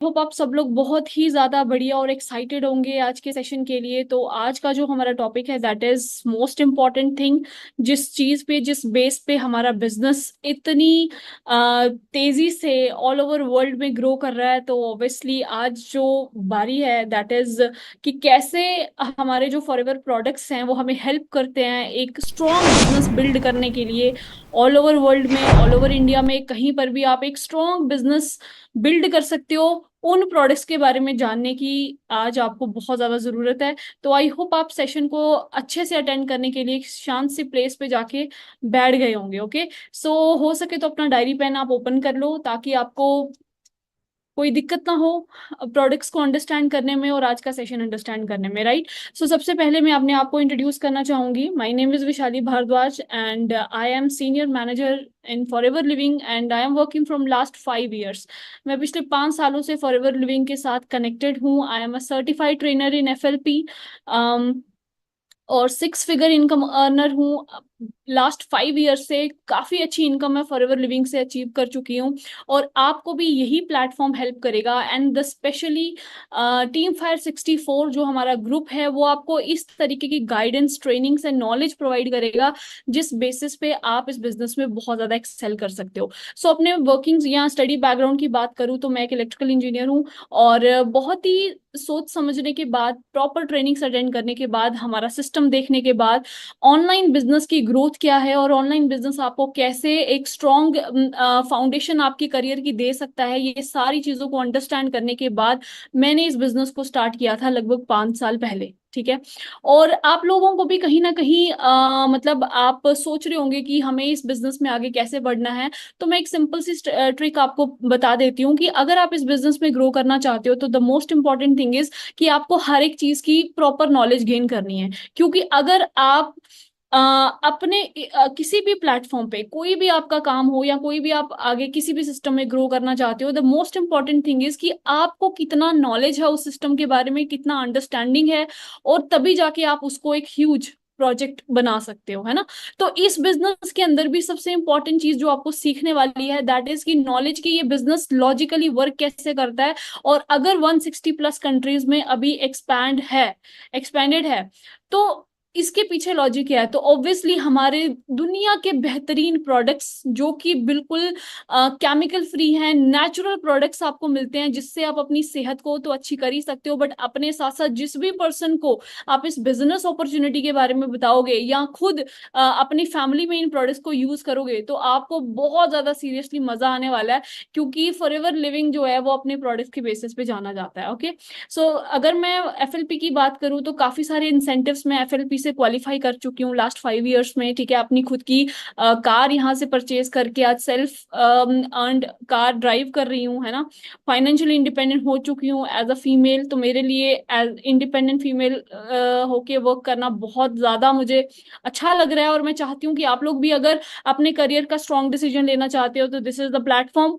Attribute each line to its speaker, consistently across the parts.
Speaker 1: Hope आप सब लोग बहुत ही ज्यादा बढ़िया और एक्साइटेड होंगे आज के सेशन के लिए। तो आज का जो हमारा टॉपिक है that is most important thing. जिस चीज पे, जिस बेस पे हमारा बिजनेस इतनी तेजी से ऑल ओवर वर्ल्ड में ग्रो कर रहा है, तो ऑब्वियसली आज जो बारी है दैट इज कि कैसे हमारे जो फॉरएवर प्रोडक्ट्स हैं वो हमें हेल्प करते हैं एक स्ट्रॉन्ग बिजनेस बिल्ड करने के लिए। ऑल ओवर वर्ल्ड में, ऑल ओवर इंडिया में, कहीं पर भी आप एक स्ट्रॉन्ग बिजनेस बिल्ड कर सकते हो। उन प्रोडक्ट्स के बारे में जानने की आज आपको बहुत ज्यादा जरूरत है। तो आई होप आप सेशन को अच्छे से अटेंड करने के लिए एक शांत सी प्लेस पे जाके बैठ गए होंगे। ओके, सो हो सके तो अपना डायरी पेन आप ओपन कर लो ताकि आपको कोई दिक्कत ना हो प्रोडक्ट्स को अंडरस्टैंड करने में और आज का सेशन अंडरस्टैंड करने में, राइट। सो सबसे पहले मैं अपने आप को इंट्रोड्यूस करना चाहूंगी। My name is Vishali Bhardwaj and I am senior manager in Forever Living and I am working from last 5 years। मैं पिछले 5 सालों से फॉरएवर लिविंग के साथ कनेक्टेड हूँ। I am a certified trainer in FLP और 6 फिगर इनकम अर्नर हूँ। Last 5 years से काफी अच्छी इनकम मैं फॉरएवर लिविंग से अचीव कर चुकी हूँ और आपको भी यही प्लेटफॉर्म हेल्प करेगा। And the specially team fire 64 जो हमारा ग्रुप है वो आपको इस तरीके की guidance, trainings and knowledge provide करेगा जिस बेसिस पे आप इस बिजनेस में बहुत ज्यादा एक्सेल कर सकते हो। सो अपने वर्किंग्स या स्टडी बैकग्राउंड की बात करूँ तो मैं एक इलेक्ट्रिकल इंजीनियर हूँ और बहुत ही सोच समझने के बाद, प्रॉपर ट्रेनिंग्स अटेंड करने के बाद, हमारा सिस्टम देखने के बाद, ऑनलाइन बिजनेस की ग्रोथ क्या है और ऑनलाइन बिजनेस आपको कैसे एक स्ट्रॉन्ग फाउंडेशन आपकी करियर की दे सकता है, ये सारी चीजों को अंडरस्टैंड करने के बाद मैंने इस बिजनेस को स्टार्ट किया था लगभग 5 साल पहले। ठीक है। और आप लोगों को भी कहीं ना कहीं मतलब आप सोच रहे होंगे कि हमें इस बिजनेस में आगे कैसे बढ़ना है। तो मैं एक सिंपल सी ट्रिक आपको बता देती हूँ कि अगर आप इस बिजनेस में ग्रो करना चाहते हो तो the most important thing is कि आपको हर एक चीज की प्रॉपर नॉलेज गेन करनी है। क्योंकि अगर आप अपने किसी भी प्लेटफॉर्म पे कोई भी आपका काम हो या कोई भी आप आगे किसी भी सिस्टम में ग्रो करना चाहते हो, the most important thing is कि आपको कितना नॉलेज है उस सिस्टम के बारे में, कितना अंडरस्टैंडिंग है, और तभी जाके आप उसको एक ह्यूज प्रोजेक्ट बना सकते हो, है ना। तो इस बिजनेस के अंदर भी सबसे इंपॉर्टेंट चीज जो आपको सीखने वाली है दैट इज की नॉलेज की ये बिजनेस लॉजिकली वर्क कैसे करता है। और अगर 160+ कंट्रीज में अभी एक्सपेंडेड है तो इसके पीछे लॉजिक क्या है। तो ऑब्वियसली हमारे दुनिया के बेहतरीन प्रोडक्ट्स जो कि बिल्कुल केमिकल फ्री हैं, नेचुरल प्रोडक्ट्स आपको मिलते हैं जिससे आप अपनी सेहत को तो अच्छी कर ही सकते हो, बट अपने साथ साथ जिस भी पर्सन को आप इस बिजनेस अपॉर्चुनिटी के बारे में बताओगे या खुद अपनी फैमिली में इन प्रोडक्ट्स को यूज करोगे तो आपको बहुत ज्यादा सीरियसली मजा आने वाला है। क्योंकि फॉरएवर लिविंग जो है वो अपने प्रोडक्ट्स के बेसिस पे जाना जाता है। ओके, सो अगर मैं एफएलपी की बात करूं तो काफी सारे इंसेंटिव्स मैं एफएलपी से क्वालिफाई कर चुकी हूँ लास्ट 5 years में। ठीक है, अपनी खुद की कार यहाँ से परचेज करके आज सेल्फ अर्नड कार ड्राइव कर रही हूँ, है ना। फाइनेंशियली इंडिपेंडेंट हो चुकी हूँ एज अ फीमेल। तो मेरे लिए एज इंडिपेंडेंट फीमेल होके वर्क करना बहुत ज्यादा मुझे अच्छा लग रहा है और मैं चाहती हूँ कि आप लोग भी अगर अपने करियर का स्ट्रॉन्ग डिसीजन लेना चाहते हो तो दिस इज द प्लेटफॉर्म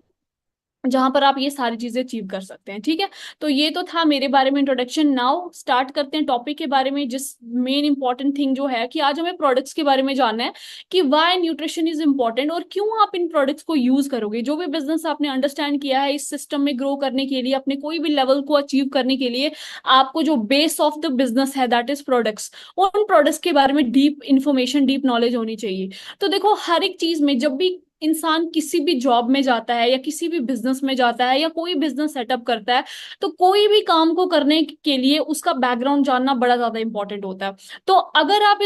Speaker 1: जहां पर आप ये सारी चीजें अचीव कर सकते हैं। ठीक है, तो ये तो था मेरे बारे में इंट्रोडक्शन। नाउ स्टार्ट करते हैं टॉपिक के बारे में, जिस मेन इंपॉर्टेंट थिंग जो है कि आज हमें प्रोडक्ट्स के बारे में जानना है कि व्हाई न्यूट्रिशन इज इंपॉर्टेंट और क्यों आप इन प्रोडक्ट्स को यूज करोगे। जो भी बिजनेस आपने अंडरस्टैंड किया है इस सिस्टम में ग्रो करने के लिए, अपने कोई भी लेवल को अचीव करने के लिए, आपको जो बेस ऑफ द बिजनेस है दैट इज प्रोडक्ट्स, उन प्रोडक्ट्स के बारे में डीप इंफॉर्मेशन, डीप नॉलेज होनी चाहिए। तो देखो, हर एक चीज में जब भी इंसान किसी भी जॉब में जाता है या किसी भी बिजनेस में जाता है या कोई बिजनेस सेटअप करता है, तो कोई भी काम को करने के लिए उसका बैकग्राउंड जानना बड़ा ज्यादा इंपॉर्टेंट होता है। तो अगर आप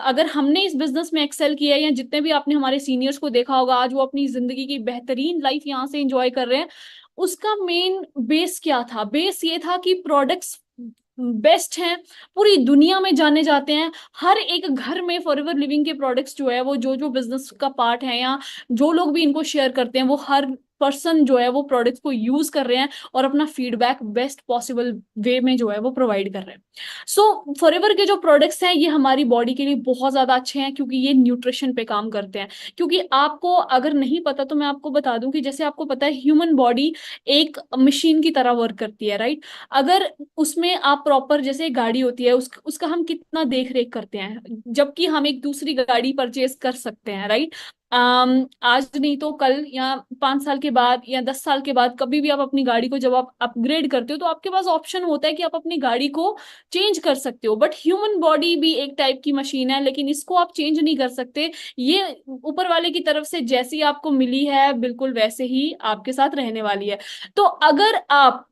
Speaker 1: अगर हमने इस बिजनेस में एक्सेल किया है या जितने भी आपने हमारे सीनियर्स को देखा होगा आज वो अपनी जिंदगी की बेहतरीन लाइफ यहाँ से एंजॉय कर रहे हैं, उसका मेन बेस क्या था? बेस ये था कि प्रोडक्ट्स बेस्ट हैं, पूरी दुनिया में जाने जाते हैं। हर एक घर में फॉरएवर लिविंग के प्रोडक्ट्स जो है वो जो जो बिजनेस का पार्ट है या जो लोग भी इनको शेयर करते हैं वो हर पर्सन जो है वो प्रोडक्ट्स को यूज कर रहे हैं और अपना फीडबैक बेस्ट पॉसिबल वे में जो है वो प्रोवाइड कर रहे हैं। सो फॉरएवर के जो प्रोडक्ट्स हैं ये हमारी बॉडी के लिए बहुत ज्यादा अच्छे हैं क्योंकि ये न्यूट्रिशन पे काम करते हैं। क्योंकि आपको अगर नहीं पता तो मैं आपको बता दूं कि जैसे आपको पता है ह्यूमन बॉडी एक मशीन की तरह वर्क करती है, राइट। अगर उसमें आप प्रॉपर, जैसे एक गाड़ी होती है उसका हम कितना देख रेख करते हैं, जबकि हम एक दूसरी गाड़ी परचेज कर सकते हैं, राइट। आज नहीं तो कल या 5 साल के बाद या 10 साल के बाद कभी भी आप अपनी गाड़ी को जब आप अपग्रेड करते हो तो आपके पास ऑप्शन होता है कि आप अपनी गाड़ी को चेंज कर सकते हो। बट ह्यूमन बॉडी भी एक टाइप की मशीन है, लेकिन इसको आप चेंज नहीं कर सकते। ये ऊपर वाले की तरफ से जैसी आपको मिली है बिल्कुल वैसे ही आपके साथ रहने वाली है। तो अगर आप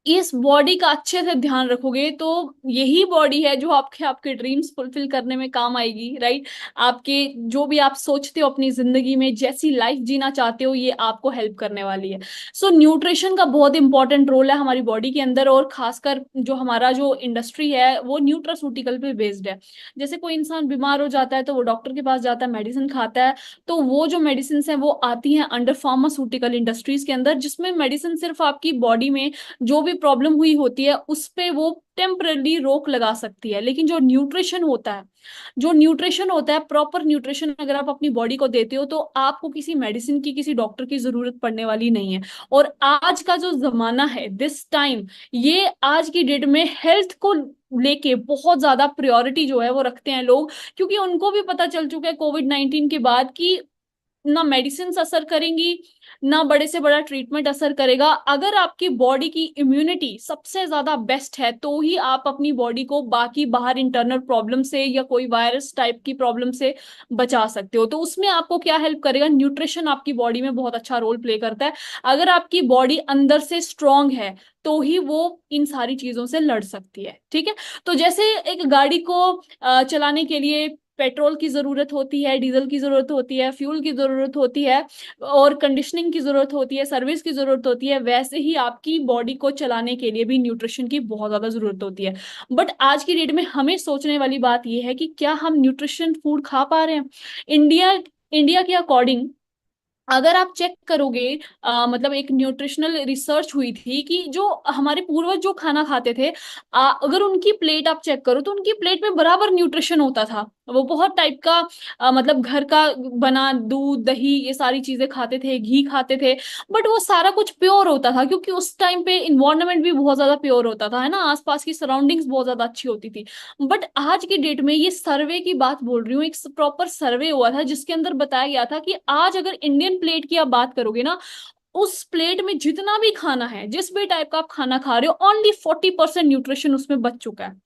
Speaker 1: इस बॉडी का अच्छे से ध्यान रखोगे तो यही बॉडी है जो आपके आपके ड्रीम्स फुलफिल करने में काम आएगी, राइट। आपके जो भी आप सोचते हो अपनी जिंदगी में, जैसी लाइफ जीना चाहते हो, ये आपको हेल्प करने वाली है। सो न्यूट्रिशन का बहुत इंपॉर्टेंट रोल है हमारी बॉडी के अंदर, और खासकर जो हमारा जो इंडस्ट्री है वो न्यूट्रासूटिकल पे बेस्ड है। जैसे कोई इंसान बीमार हो जाता है तो वो डॉक्टर के पास जाता है, मेडिसिन खाता है, तो वो जो मेडिसिन है वो आती है अंडर फार्मास्यूटिकल इंडस्ट्रीज के अंदर, जिसमें मेडिसिन सिर्फ आपकी बॉडी में जो भी प्रॉब्लम हुई होती है उस पे वो टेम्परली रोक लगा सकती है। लेकिन जो न्यूट्रिशन होता है प्रॉपर न्यूट्रिशन अगर आप अपनी बॉडी को देते हो तो आपको किसी मेडिसिन की, किसी डॉक्टर की जरूरत पड़ने वाली नहीं है। और आज का जो जमाना है, दिस टाइम, ये आज की डेट में हेल्थ को लेके बहुत ज्यादा प्रायोरिटी जो है वो रखते हैं लोग, क्योंकि उनको भी पता चल चुका है कोविड-19 के बाद कि ना मेडिसिन असर करेंगी, ना बड़े से बड़ा ट्रीटमेंट असर करेगा। अगर आपकी बॉडी की इम्यूनिटी सबसे ज्यादा बेस्ट है तो ही आप अपनी बॉडी को बाकी बाहर इंटरनल प्रॉब्लम से या कोई वायरस टाइप की प्रॉब्लम से बचा सकते हो। तो उसमें आपको क्या हेल्प करेगा? न्यूट्रिशन आपकी बॉडी में बहुत अच्छा रोल प्ले करता है। अगर आपकी बॉडी अंदर से स्ट्रांग है तो ही वो इन सारी चीजों से लड़ सकती है, ठीक है। तो जैसे एक गाड़ी को चलाने के लिए पेट्रोल की जरूरत होती है, डीजल की जरूरत होती है, फ्यूल की जरूरत होती है, और कंडीशनिंग की जरूरत होती है, सर्विस की जरूरत होती है, वैसे ही आपकी बॉडी को चलाने के लिए भी न्यूट्रिशन की बहुत ज्यादा जरूरत होती है। बट आज की डेट में हमें सोचने वाली बात यह है कि क्या हम न्यूट्रिशन फूड खा पा रहे हैं? इंडिया इंडिया के अकॉर्डिंग अगर आप चेक करोगे, मतलब एक न्यूट्रिशनल रिसर्च हुई थी कि जो हमारे पूर्वज जो खाना खाते थे, अगर उनकी प्लेट आप चेक करो तो उनकी प्लेट में बराबर न्यूट्रिशन होता था। वो बहुत टाइप का मतलब घर का बना दूध दही ये सारी चीजें खाते थे, घी खाते थे। बट वो सारा कुछ प्योर होता था क्योंकि उस टाइम पे इन्वायरमेंट भी बहुत ज्यादा प्योर होता था, है ना, आसपास की सराउंडिंग्स बहुत ज्यादा अच्छी होती थी। बट आज की डेट में, ये सर्वे की बात बोल रही हूँ, एक प्रॉपर सर्वे हुआ था जिसके अंदर बताया गया था कि आज अगर इंडियन प्लेट की आप बात करोगे ना, उस प्लेट में जितना भी खाना है, जिस भी टाइप का आप खाना खा रहे हो, ओनली 40% न्यूट्रिशन उसमें बच चुका है।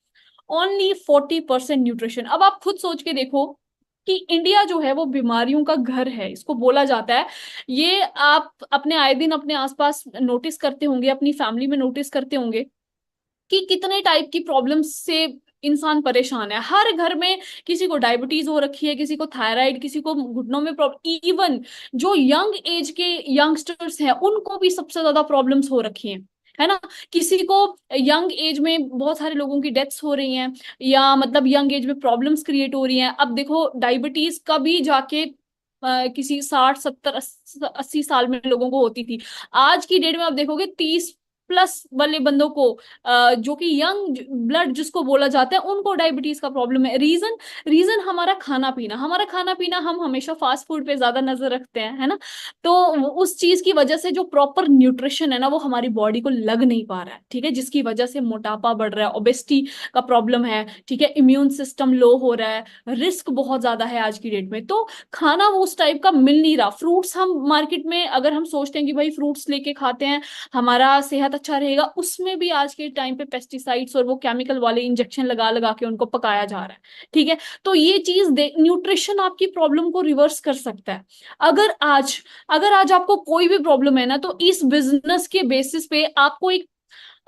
Speaker 1: Only 40% nutrition. अब आप खुद सोच के देखो कि इंडिया जो है वो बीमारियों का घर है, इसको बोला जाता है। ये आप अपने आए दिन अपने आसपास नोटिस करते होंगे, अपनी फैमिली में नोटिस करते होंगे कि कितने टाइप की प्रॉब्लम्स से इंसान परेशान है। हर घर में किसी को डायबिटीज हो रखी है, किसी को थायराइड, किसी को घुटनों में प्रॉब्लम, इवन जो यंग एज के यंगस्टर्स हैं उनको भी सबसे ज्यादा प्रॉब्लम्स हो रखी हैं, है ना। किसी को यंग एज में बहुत सारे लोगों की डेथ्स हो रही हैं, या मतलब यंग एज में प्रॉब्लम्स क्रिएट हो रही हैं। अब देखो डायबिटीज कभी जाके किसी 60 70 80 साल में लोगों को होती थी। आज की डेट में आप देखोगे 30+ वाले बंदों को, जो कि यंग ब्लड जिसको बोला जाता है, उनको डायबिटीज का प्रॉब्लम है। रीजन रीजन हमारा खाना पीना हम हमेशा फास्ट फूड पे ज्यादा नजर रखते हैं, है ना। तो उस चीज की वजह से जो प्रॉपर न्यूट्रिशन है ना वो हमारी बॉडी को लग नहीं पा रहा है, ठीक है, जिसकी वजह से मोटापा बढ़ रहा है, ओबेसिटी का प्रॉब्लम है, ठीक है, इम्यून सिस्टम लो हो रहा है, रिस्क बहुत ज्यादा है आज की डेट में। तो खाना वो उस टाइप का मिल नहीं रहा। फ्रूट्स हम मार्केट में अगर हम सोचते हैं कि भाई फ्रूट्स लेके खाते हैं हमारा सेहत अच्छा रहेगा, उसमें भी आज के टाइम पे पेस्टिसाइड्स और वो केमिकल वाले इंजेक्शन लगा लगा के उनको पकाया जा रहा है, ठीक है। तो ये चीज न्यूट्रिशन आपकी प्रॉब्लम को रिवर्स कर सकता है। अगर आज अगर आज आपको कोई भी प्रॉब्लम है ना, तो इस बिजनेस के बेसिस पे आपको एक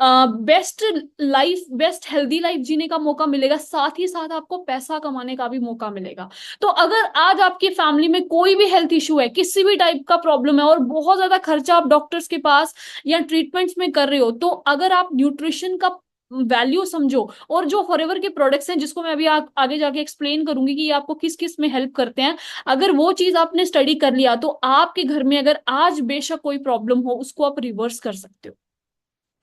Speaker 1: best life, best healthy life जीने का मौका मिलेगा, साथ ही साथ आपको पैसा कमाने का भी मौका मिलेगा। तो अगर आज आपकी फैमिली में कोई भी हेल्थ इशू है, किसी भी टाइप का प्रॉब्लम है, और बहुत ज्यादा खर्चा आप डॉक्टर्स के पास या ट्रीटमेंट्स में कर रहे हो, तो अगर आप न्यूट्रिशन का वैल्यू समझो, और जो फॉरएवर के प्रोडक्ट्स हैं जिसको मैं अभी आगे जाके एक्सप्लेन करूंगी कि ये आपको किस किस में हेल्प करते हैं, अगर वो चीज आपने स्टडी कर लिया तो आपके घर में अगर आज बेशक कोई प्रॉब्लम हो उसको आप रिवर्स कर सकते हो,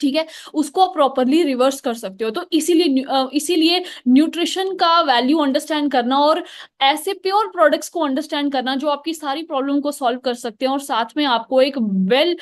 Speaker 1: ठीक है, उसको आप प्रॉपरली रिवर्स कर सकते हो। तो इसीलिए न्यूट्रिशन का वैल्यू अंडरस्टैंड करना और ऐसे प्योर प्रोडक्ट्स को अंडरस्टैंड करना जो आपकी सारी प्रॉब्लम को सॉल्व कर सकते हैं और साथ में आपको एक वेल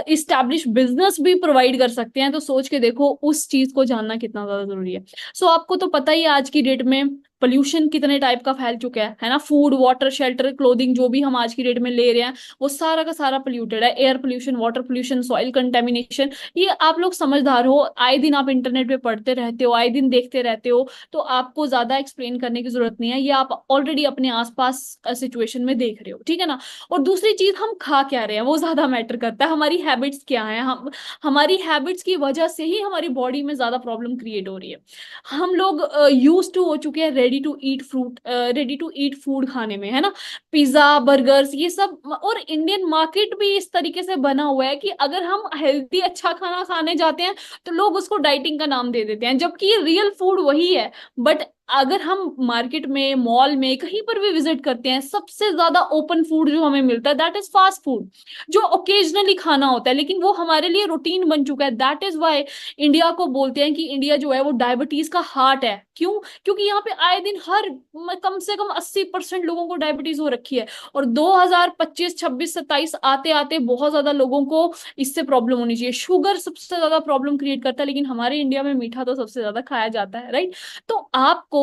Speaker 1: इस्टेब्लिश बिजनेस भी प्रोवाइड कर सकते हैं, तो सोच के देखो उस चीज को जानना कितना ज्यादा जरूरी है। सो आपको तो पता ही है आज की डेट में पोल्यूशन कितने टाइप का फैल चुका है ना, फूड, वाटर, शेल्टर, क्लोथिंग जो भी हम आज की डेट में ले रहे हैं वो सारा का सारा पोल्यूटेड है। Air pollution, water pollution, soil contamination, ये आप लोग समझदार हो, आए दिन आप इंटरनेट पे पढ़ते रहते हो, आए दिन देखते रहते हो, तो आपको ज्यादा एक्सप्लेन करने की जरूरत नहीं है, ये आप ऑलरेडी अपने आसपास सिचुएशन में देख रहे हो, ठीक है ना। और दूसरी चीज, हम खा क्या रहे हैं वो ज्यादा मैटर करता है, हमारी हैबिट्स क्या है, हम हमारी हैबिट्स की वजह से ही हमारी बॉडी में ज्यादा प्रॉब्लम क्रिएट हो रही है। हम लोग यूज टू हो चुके हैं रेडी टू ईट फूड खाने में, है ना, पिज्जा, बर्गर्स, ये सब। और इंडियन मार्केट भी इस तरीके से बना हुआ है कि अगर हम हेल्दी अच्छा खाना खाने जाते हैं तो लोग उसको डाइटिंग का नाम दे देते हैं, जबकि ये रियल फूड वही है। बट अगर हम मार्केट में, मॉल में, कहीं पर भी विजिट करते हैं, सबसे ज्यादा ओपन फूड जो हमें मिलता है दैट इज फास्ट फूड, जो ओकेजनली खाना होता है, लेकिन वो हमारे लिए रूटीन बन चुका है। दैट इज वाई इंडिया को बोलते हैं कि इंडिया जो है वो डायबिटीज का हार्ट है। क्यों? क्योंकि यहाँ पे आए दिन कम से कम 80% लोगों को डायबिटीज हो रखी है, और 2025, 26, 27 आते आते बहुत ज्यादा लोगों को इससे प्रॉब्लम होनी चाहिए। शुगर सबसे ज्यादा प्रॉब्लम क्रिएट करता है, लेकिन हमारे इंडिया में मीठा तो सबसे ज्यादा खाया जाता है, राइट। तो आपको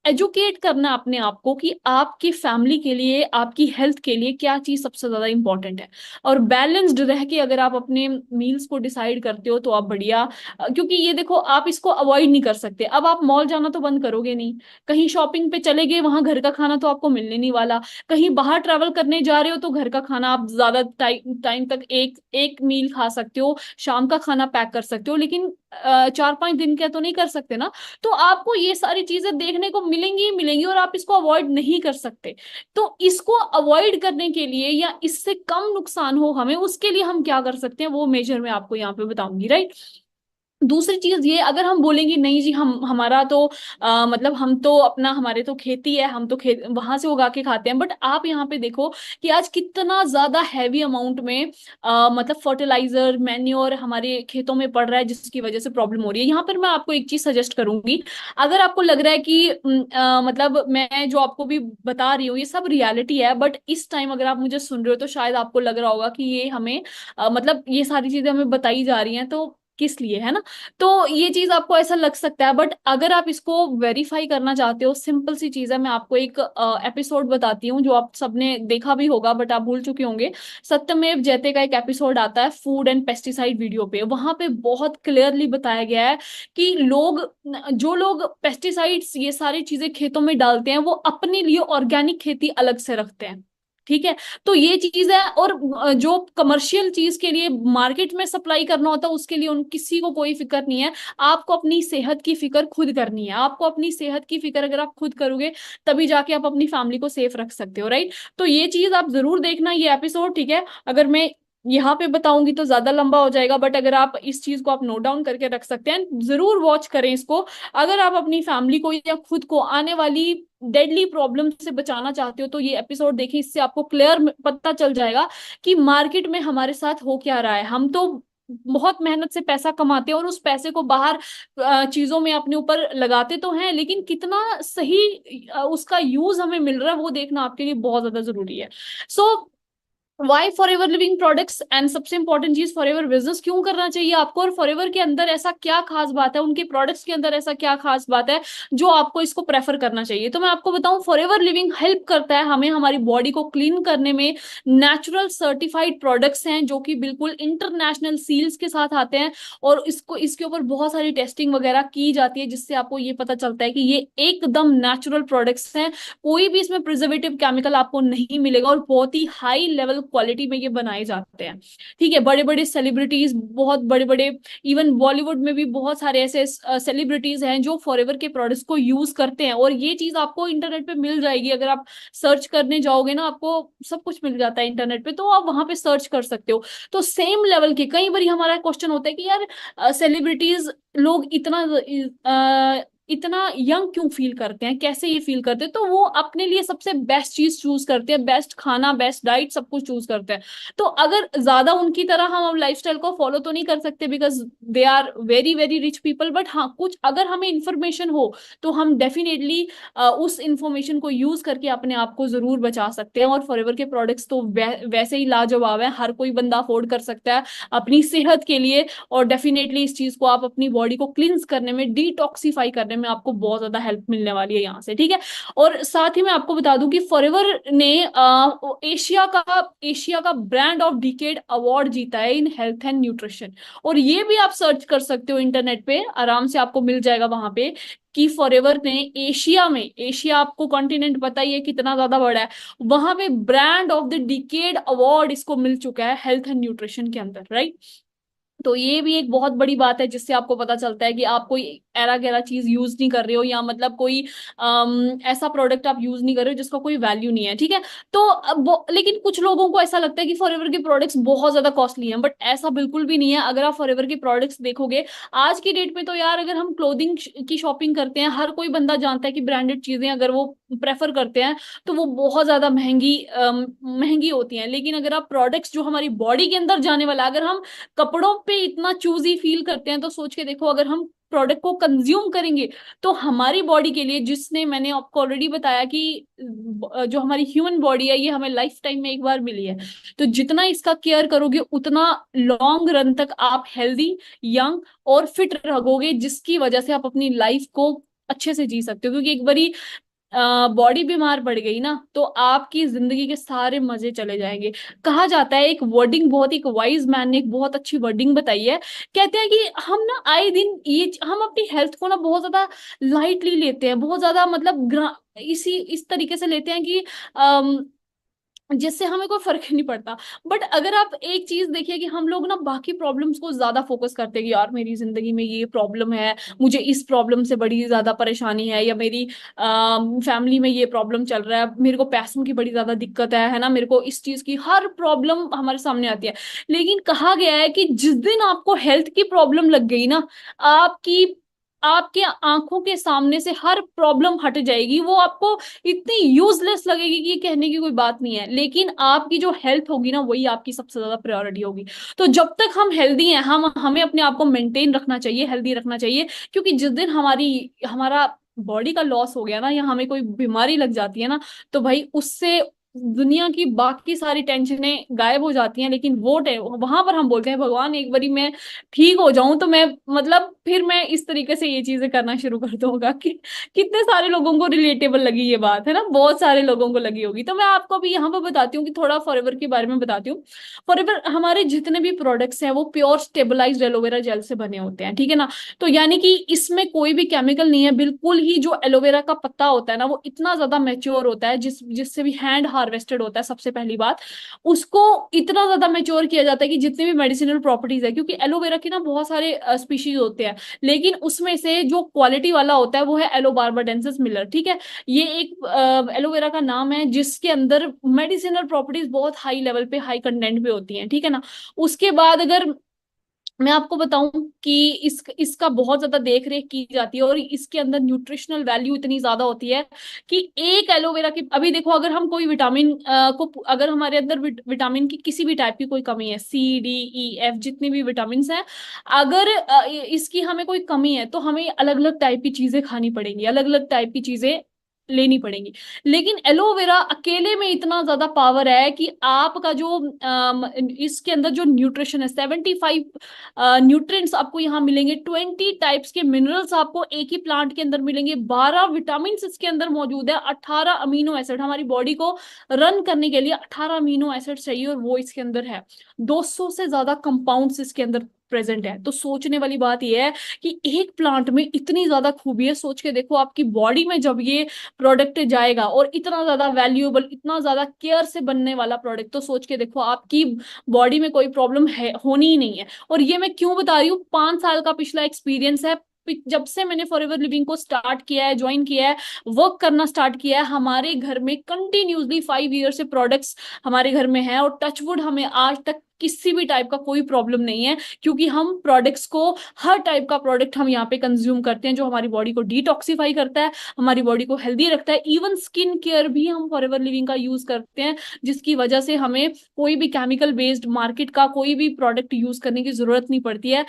Speaker 1: एजुकेट करना अपने आप को कि आपकी फैमिली के लिए, आपकी हेल्थ के लिए क्या चीज सबसे ज्यादा इंपॉर्टेंट है, और बैलेंस्ड रह के अगर आप अपने मील्स को डिसाइड करते हो तो आप बढ़िया। क्योंकि ये देखो, आप इसको अवॉइड नहीं कर सकते। अब आप मॉल जाना तो बंद करोगे नहीं, कहीं शॉपिंग पे चले गए, वहां घर का खाना तो आपको मिलने नहीं वाला, कहीं बाहर ट्रैवल करने जा रहे हो तो घर का खाना आप ज्यादा टाइम तक एक एक मील खा सकते हो, शाम का खाना पैक कर सकते हो, लेकिन 4-5 दिन का तो नहीं कर सकते ना। तो आपको ये सारी चीजें देखने को मिलेंगी ही मिलेंगी, और आप इसको अवॉइड नहीं कर सकते। तो इसको अवॉइड करने के लिए, या इससे कम नुकसान हो हमें, उसके लिए हम क्या कर सकते हैं वो मेजर मैं आपको यहाँ पे बताऊंगी, राइट। दूसरी चीज ये, अगर हम बोलेंगे नहीं जी, हम हमारा तो मतलब हम तो अपना, हमारे तो खेती है, हम तो खेत वहां से उगा के खाते हैं, बट आप यहाँ पे देखो कि आज कितना ज्यादा हैवी अमाउंट में मतलब फर्टिलाइजर, मैन्योर हमारे खेतों में पड़ रहा है, जिसकी वजह से प्रॉब्लम हो रही है। यहाँ पर मैं आपको एक चीज सजेस्ट करूंगी। अगर आपको लग रहा है कि मतलब मैं जो आपको भी बता रही हूँ ये सब रियलिटी है, बट इस टाइम अगर आप मुझे सुन रहे हो तो शायद आपको लग रहा होगा कि ये हमें मतलब ये सारी चीजें हमें बताई जा रही हैं तो किस लिए, है ना। तो ये चीज आपको ऐसा लग सकता है, बट अगर आप इसको वेरीफाई करना चाहते हो, सिंपल सी चीज है। मैं आपको एक एपिसोड बताती हूँ जो आप सबने देखा भी होगा बट आप भूल चुके होंगे। सत्यमेव जयते का एक एपिसोड आता है फूड एंड पेस्टिसाइड वीडियो पे, वहां पे बहुत क्लियरली बताया गया है कि जो लोग पेस्टिसाइड्स ये सारी चीजें खेतों में डालते हैं वो अपने लिए ऑर्गेनिक खेती अलग से रखते हैं, ठीक है। तो ये चीज है। और जो कमर्शियल चीज के लिए मार्केट में सप्लाई करना होता है उसके लिए उन किसी को कोई फिक्र नहीं है। आपको अपनी सेहत की फिक्र खुद करनी है। आपको अपनी सेहत की फिक्र अगर आप खुद करोगे तभी जाके आप अपनी फैमिली को सेफ रख सकते हो, राइट। तो ये चीज आप जरूर देखना, ये एपिसोड, ठीक है। अगर मैं यहाँ पे बताऊंगी तो ज्यादा लंबा हो जाएगा, बट अगर आप इस चीज को आप नोट डाउन करके रख सकते हैं, जरूर वॉच करें इसको। अगर आप अपनी फैमिली को या खुद को आने वाली डेडली प्रॉब्लम से बचाना चाहते हो तो ये एपिसोड देखिए, इससे आपको क्लियर पता चल जाएगा कि मार्केट में हमारे साथ हो क्या रहा है। हम तो बहुत मेहनत से पैसा कमाते हैं और उस पैसे को बाहर चीजों में अपने ऊपर लगाते तो हैं, लेकिन कितना सही उसका यूज हमें मिल रहा है वो देखना आपके लिए बहुत ज्यादा जरूरी है। So why Forever Living products, and सबसे इंपॉर्टेंट चीज, फॉर एवर बिजनेस क्यों करना चाहिए आपको, और फॉर एवर के अंदर ऐसा क्या खास बात है, उनके प्रोडक्ट्स के अंदर ऐसा क्या खास बात है जो आपको इसको प्रेफर करना चाहिए। तो मैं आपको बताऊं, फॉर एवर लिविंग हेल्प करता है हमें हमारी बॉडी को क्लीन करने में। नेचुरल सर्टिफाइड प्रोडक्ट्स हैं जो कि बिल्कुल इंटरनेशनल सील्स के साथ आते हैं, और इसको इसके ऊपर बहुत सारी टेस्टिंग वगैरह की जाती है जिससे आपको ये पता चलता है कि ये एकदम नेचुरल प्रोडक्ट्स हैं। कोई भी इसमें प्रिजर्वेटिव केमिकल आपको नहीं मिलेगा, और बहुत ही हाई लेवल क्वालिटी में ये बनाए जाते हैं, ठीक है। बड़े बड़े सेलिब्रिटीज, बहुत बड़े बड़े, इवन बॉलीवुड में भी बहुत सारे ऐसे सेलिब्रिटीज हैं जो फॉरएवर के प्रोडक्ट्स को यूज करते हैं, और ये चीज आपको इंटरनेट पे मिल जाएगी। अगर आप सर्च करने जाओगे ना, आपको सब कुछ मिल जाता है इंटरनेट पे, तो आप वहां पे सर्च कर सकते हो। तो सेम लेवल के, कई बार हमारा क्वेश्चन होता है कि यार सेलिब्रिटीज लोग इतना यंग क्यों फील करते हैं, कैसे ये फील करते हैं, तो वो अपने लिए सबसे बेस्ट चीज चूज करते हैं, बेस्ट खाना, बेस्ट डाइट, सब कुछ चूज करते हैं। तो अगर ज्यादा उनकी तरह हम अब लाइफस्टाइल को फॉलो तो नहीं कर सकते because they are very very rich people, but हाँ कुछ अगर हमें इंफॉर्मेशन हो तो हम डेफिनेटली उस इंफॉर्मेशन को यूज करके अपने आप को जरूर बचा सकते हैं। और फॉरएवर के प्रोडक्ट्स तो वैसे ही लाजवाब है, हर कोई बंदा अफोर्ड कर सकता है अपनी सेहत के लिए। और डेफिनेटली इस चीज को आप अपनी बॉडी को क्लींस करने में, डिटॉक्सिफाई करने करने में आपको बहुत ज्यादा हेल्प मिलने वाली है यहाँ से, ठीक है। और साथ ही मैं आपको बता दूं कि फॉरएवर ने एशिया का ब्रांड ऑफ डिकेड अवार्ड जीता है इन हेल्थ एंड न्यूट्रिशन। और ये भी आप सर्च कर सकते हो इंटरनेट पे, आराम से आपको मिल जाएगा वहां पे कि फॉरएवर ने एशिया में, एशिया आपको कॉन्टिनेंट पता ही है कितना ज्यादा बड़ा है, वहां पे brand of the decade award इसको मिल चुका है हेल्थ एंड न्यूट्रिशन के अंदर, राइट। तो ये भी एक बहुत बड़ी बात है जिससे आपको पता चलता है कि आप कोई एरा गैरा चीज यूज नहीं कर रहे हो, या मतलब कोई ऐसा प्रोडक्ट आप यूज नहीं कर रहे हो जिसका कोई वैल्यू नहीं है, ठीक है। तो लेकिन कुछ लोगों को ऐसा लगता है कि फॉरएवर के प्रोडक्ट्स बहुत ज्यादा कॉस्टली हैं, बट ऐसा बिल्कुल भी नहीं है। अगर आप फॉरएवर के प्रोडक्ट्स देखोगे आज की डेट में, तो यार अगर हम क्लोथिंग की शॉपिंग करते हैं, हर कोई बंदा जानता है कि ब्रांडेड चीजें अगर वो प्रेफर करते हैं तो वो बहुत ज्यादा महंगी होती हैं। लेकिन अगर आप प्रोडक्ट्स जो हमारी बॉडी के अंदर जाने वाला, अगर हम कपड़ों पे इतना चूजी फील करते हैं, तो सोच के देखो अगर हम प्रोडक्ट को कंज्यूम करेंगे तो हमारी बॉडी के लिए, जिसने मैंने आपको ऑलरेडी बताया कि जो हमारी ह्यूमन बॉडी है ये हमें लाइफ टाइम में एक बार मिली है, तो जितना इसका केयर करोगे उतना लॉन्ग रन तक आप हेल्दी, यंग और फिट रहोगे, जिसकी वजह से आप अपनी लाइफ को अच्छे से जी सकते हो। क्योंकि एक बारी बॉडी बीमार पड़ गई ना तो आपकी जिंदगी के सारे मजे चले जाएंगे। कहा जाता है, एक वर्डिंग बहुत, एक वाइज मैन ने एक बहुत अच्छी वर्डिंग बताई है, कहते हैं कि हम ना आए दिन ये हम अपनी हेल्थ को ना बहुत ज्यादा लाइटली लेते हैं, बहुत ज्यादा मतलब इस तरीके से लेते हैं कि जिससे हमें कोई फर्क ही नहीं पड़ता। बट अगर आप एक चीज देखिए कि हम लोग ना बाकी प्रॉब्लम्स को ज्यादा फोकस करते हैं कि यार मेरी जिंदगी में ये प्रॉब्लम है, मुझे इस प्रॉब्लम से बड़ी ज्यादा परेशानी है, या मेरी फैमिली में ये प्रॉब्लम चल रहा है, मेरे को पैसों की बड़ी ज्यादा दिक्कत है ना, मेरे को इस चीज की हर प्रॉब्लम हमारे सामने आती है। लेकिन कहा गया है कि जिस दिन आपको हेल्थ की प्रॉब्लम लग गई ना, आपकी आपके आंखों के सामने से हर प्रॉब्लम हट जाएगी। वो आपको इतनी यूजलेस लगेगी कि ये कहने की कोई बात नहीं है, लेकिन आपकी जो हेल्थ होगी ना वही आपकी सबसे ज्यादा प्रायोरिटी होगी। तो जब तक हम हेल्दी हैं, हम हमें अपने आप को मेंटेन रखना चाहिए, हेल्दी रखना चाहिए। क्योंकि जिस दिन हमारा बॉडी का लॉस हो गया ना, या हमें कोई बीमारी लग जाती है ना, तो भाई उससे दुनिया की बाकी सारी टेंशनें गायब हो जाती हैं। लेकिन वहां पर हम बोलते हैं भगवान एक बारी मैं ठीक हो जाऊं तो मैं, मतलब फिर मैं इस तरीके से ये चीजें करना शुरू कर दूंगा कि कितने सारे लोगों को रिलेटेबल लगी ये बात, है ना, बहुत सारे लोगों को लगी होगी। तो मैं आपको भी यहाँ पर बताती हूँ कि थोड़ा फॉरएवर के बारे में बताती हूँ। फॉरएवर हमारे जितने भी प्रोडक्ट्स हैं वो प्योर स्टेबलाइज्ड एलोवेरा जेल से बने होते हैं, ठीक है ना। तो यानी कि इसमें कोई भी केमिकल नहीं है, बिल्कुल ही जो एलोवेरा का पत्ता होता है ना वो इतना ज्यादा मैच्योर होता है, जिससे भी हैंड हार्वेस्टेड होता है, सबसे पहली बात उसको इतना ज्यादा मैच्योर किया जाता है कि जितने भी मेडिसिनल प्रॉपर्टीज है, क्योंकि एलोवेरा के ना बहुत सारे स्पीशीज होते हैं, लेकिन उसमें से जो क्वालिटी वाला होता है वो है एलोबार्बाडेंसिस मिलर, ठीक है। ये एक एलोवेरा का नाम है जिसके अंदर मेडिसिनल प्रॉपर्टीज बहुत हाई लेवल पे, हाई कंटेंट पे होती हैं, ठीक है ना। उसके बाद अगर मैं आपको बताऊं कि इसका बहुत ज्यादा देख रेख की जाती है, और इसके अंदर न्यूट्रिशनल वैल्यू इतनी ज्यादा होती है कि एक एलोवेरा की, अभी देखो अगर हम कोई विटामिन अगर हमारे अंदर विटामिन की किसी भी टाइप की कोई कमी है, C D E F जितनी भी विटामिन हैं, अगर इसकी हमें कोई कमी है तो हमें अलग अलग टाइप की चीजें खानी पड़ेंगी, अलग अलग टाइप की चीजें लेनी पड़ेंगी। लेकिन एलोवेरा अकेले में इतना ज्यादा पावर है कि आपका जो इसके अंदर जो न्यूट्रिशन है, 75 न्यूट्रिएंट्स आपको यहाँ मिलेंगे, 20 टाइप्स के मिनरल्स आपको एक ही प्लांट के अंदर मिलेंगे, 12 विटामिन इसके अंदर मौजूद है, 18 अमीनो एसिड, हमारी बॉडी को रन करने के लिए 18 अमीनो एसिड चाहिए और वो इसके अंदर है, 200 से ज्यादा कंपाउंड्स इसके अंदर प्रेजेंट है। तो सोचने वाली बात यह है कि एक प्लांट में इतनी ज्यादा खूबी है। सोच के देखो आपकी बॉडी में जब ये प्रोडक्ट जाएगा, और इतना ज्यादा वैल्यूएबल, इतना ज्यादा केयर से बनने वाला प्रोडक्ट, तो सोच के देखो आपकी बॉडी में कोई प्रॉब्लम है होनी ही नहीं है। और ये मैं क्यों बता रही हूँ, 5 साल का पिछला एक्सपीरियंस है। जब से मैंने फॉरएवर लिविंग को स्टार्ट किया है, ज्वाइन किया है, वर्क करना स्टार्ट किया है, हमारे घर में कंटिन्यूसली 5 ईयर से प्रोडक्ट्स हमारे घर में है, और टचवुड हमें आज तक किसी भी टाइप का कोई प्रॉब्लम नहीं है। क्योंकि हम प्रोडक्ट्स को, हर टाइप का प्रोडक्ट हम यहाँ पे कंज्यूम करते हैं जो हमारी बॉडी को डिटॉक्सिफाई करता है, हमारी बॉडी को हेल्दी रखता है। इवन स्किन केयर भी हम फॉरएवर लिविंग का यूज करते हैं, जिसकी वजह से हमें कोई भी केमिकल बेस्ड मार्केट का कोई भी प्रोडक्ट यूज करने की जरूरत नहीं पड़ती है।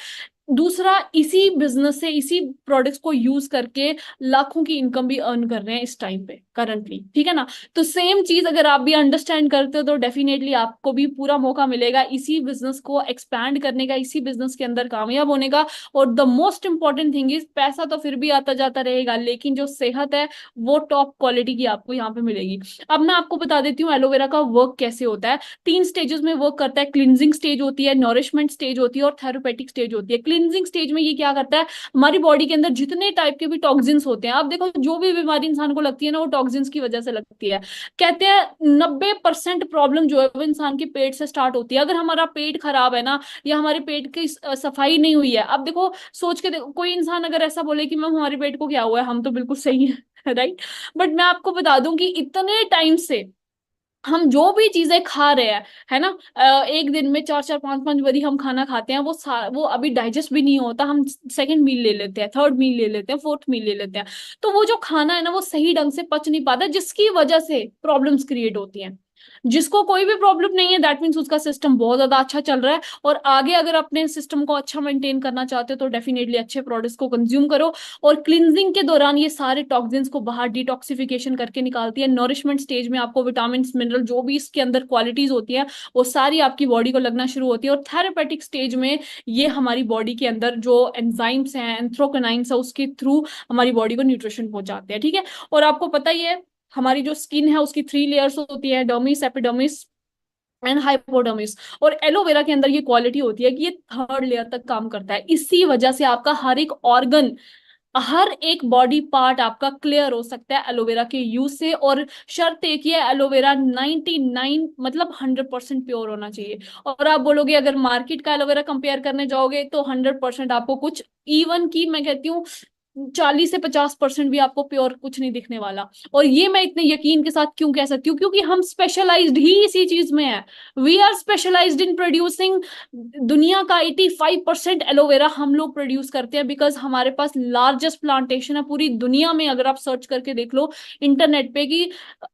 Speaker 1: दूसरा, इसी बिजनेस से, इसी प्रोडक्ट्स को यूज करके लाखों की इनकम भी अर्न कर रहे हैं इस टाइम पे करंटली, ठीक है ना। तो सेम चीज अगर आप भी अंडरस्टैंड करते हो तो डेफिनेटली आपको भी पूरा मौका मिलेगा इसी बिजनेस को एक्सपैंड करने का, इसी बिजनेस के अंदर कामयाब होने का। और the most important thing is, पैसा तो फिर भी आता जाता रहेगा, लेकिन जो सेहत है वो टॉप क्वालिटी की आपको यहाँ पे मिलेगी। अब मैं आपको बता देती हूँ एलोवेरा का वर्क कैसे होता है। 3 स्टेजेस में वर्क करता है। क्लिनजिंग स्टेज होती है, नॉरिशमेंट स्टेज होती है और थेरेपेटिक स्टेज होती है। क्लिनजिंग स्टेज में ये क्या करता है, हमारी बॉडी के अंदर जितने टाइप के भी टॉक्सिन्स होते हैं, आप देखो जो भी बीमारी इंसान को लगती है ना वो टॉक्सिन्स की वजह से लगती है। कहते हैं 90% प्रॉब्लम जो है वो इंसान के पेट से स्टार्ट होती है। अगर हमारा पेट खराब है ना, या हमारे पेट की सफाई नहीं हुई है, अब देखो सोच के देखो, कोई इंसान अगर ऐसा बोले कि मैम हमारे पेट को क्या हुआ है, हम तो बिल्कुल सही है राइट। बट मैं आपको बता दूं कि इतने टाइम से हम जो भी चीजें खा रहे हैं, है ना, एक दिन में 4 4 5 5 बारी हम खाना खाते हैं, वो अभी डाइजेस्ट भी नहीं होता। हम सेकंड मील ले लेते हैं, थर्ड मील ले लेते हैं, फोर्थ मील ले लेते हैं। तो वो जो खाना है ना वो सही ढंग से पच नहीं पाता, जिसकी वजह से प्रॉब्लम्स क्रिएट होती हैं। जिसको कोई भी प्रॉब्लम नहीं है, दैट मीन्स उसका सिस्टम बहुत ज्यादा अच्छा चल रहा है। और आगे अगर अपने सिस्टम को अच्छा मेंटेन करना चाहते हो तो डेफिनेटली अच्छे प्रोडक्ट्स को कंज्यूम करो। और क्लिनजिंग के दौरान ये सारे टॉक्सिन्स को बाहर डिटॉक्सिफिकेशन करके निकालती है। नॉरिशमेंट स्टेज में आपको विटामिन मिनरल जो भी इसके अंदर क्वालिटीज होती है वो सारी आपकी बॉडी को लगना शुरू होती है। और थेरेपेटिक स्टेज में ये हमारी बॉडी के अंदर जो एंजाइम्स हैं, एंथ्रोकनाइन्स है, उसके थ्रू हमारी बॉडी को न्यूट्रिशन पहुंचाते हैं, ठीक है। और आपको पता ही है हमारी जो स्किन है उसकी 3 लेयर्स होती है, डर्मिस, एपिडर्मिस एंड हाइपोडर्मिस। और एलोवेरा के अंदर ये क्वालिटी होती है कि ये थर्ड लेयर तक काम करता है। इसी वजह से आपका हर एक ऑर्गन, हर एक बॉडी पार्ट आपका क्लियर हो सकता है एलोवेरा के यूज से। और शर्त एक ही है, एलोवेरा 99 मतलब 100% प्योर होना चाहिए। और आप बोलोगे अगर मार्केट का एलोवेरा कंपेयर करने जाओगे तो 100% आपको कुछ, इवन की मैं कहती हूँ 40 से 50% भी आपको प्योर कुछ नहीं दिखने वाला। और ये मैं इतने यकीन के साथ क्यों कह सकती हूँ, क्योंकि हम स्पेशलाइज्ड ही इसी चीज में है। We are specialised in producing. दुनिया का 85% एलोवेरा हम लोग प्रोड्यूस करते हैं, बिकॉज हमारे पास लार्जेस्ट प्लांटेशन है पूरी दुनिया में। अगर आप सर्च करके देख लो इंटरनेट पे कि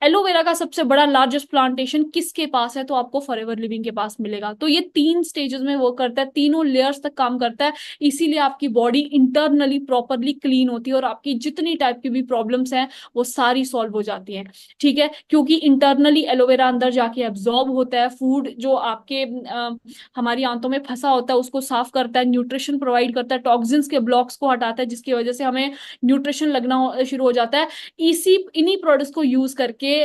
Speaker 1: एलोवेरा का सबसे बड़ा लार्जेस्ट प्लांटेशन किसके पास है, तो आपको फॉरएवर लिविंग के पास मिलेगा। तो ये 3 स्टेजेस में वर्क करता है, तीनों लेयर्स तक काम करता है। इसीलिए आपकी बॉडी इंटरनली प्रॉपरली क्लीन होती है और आपकी जितनी टाइप की भी प्रॉब्लम्स हैं वो सारी सॉल्व हो जाती हैं, ठीक है। क्योंकि इंटरनली एलोवेरा अंदर जाके एब्जॉर्ब होता है, फूड जो आपके हमारी आंतों में फंसा होता है उसको साफ करता है, न्यूट्रिशन प्रोवाइड करता है, टॉक्सिन्स के ब्लॉक्स को हटाता है, जिसकी वजह से हमें न्यूट्रिशन लगना शुरू हो जाता है। इसी इन्हीं प्रोडक्ट्स को यूज करके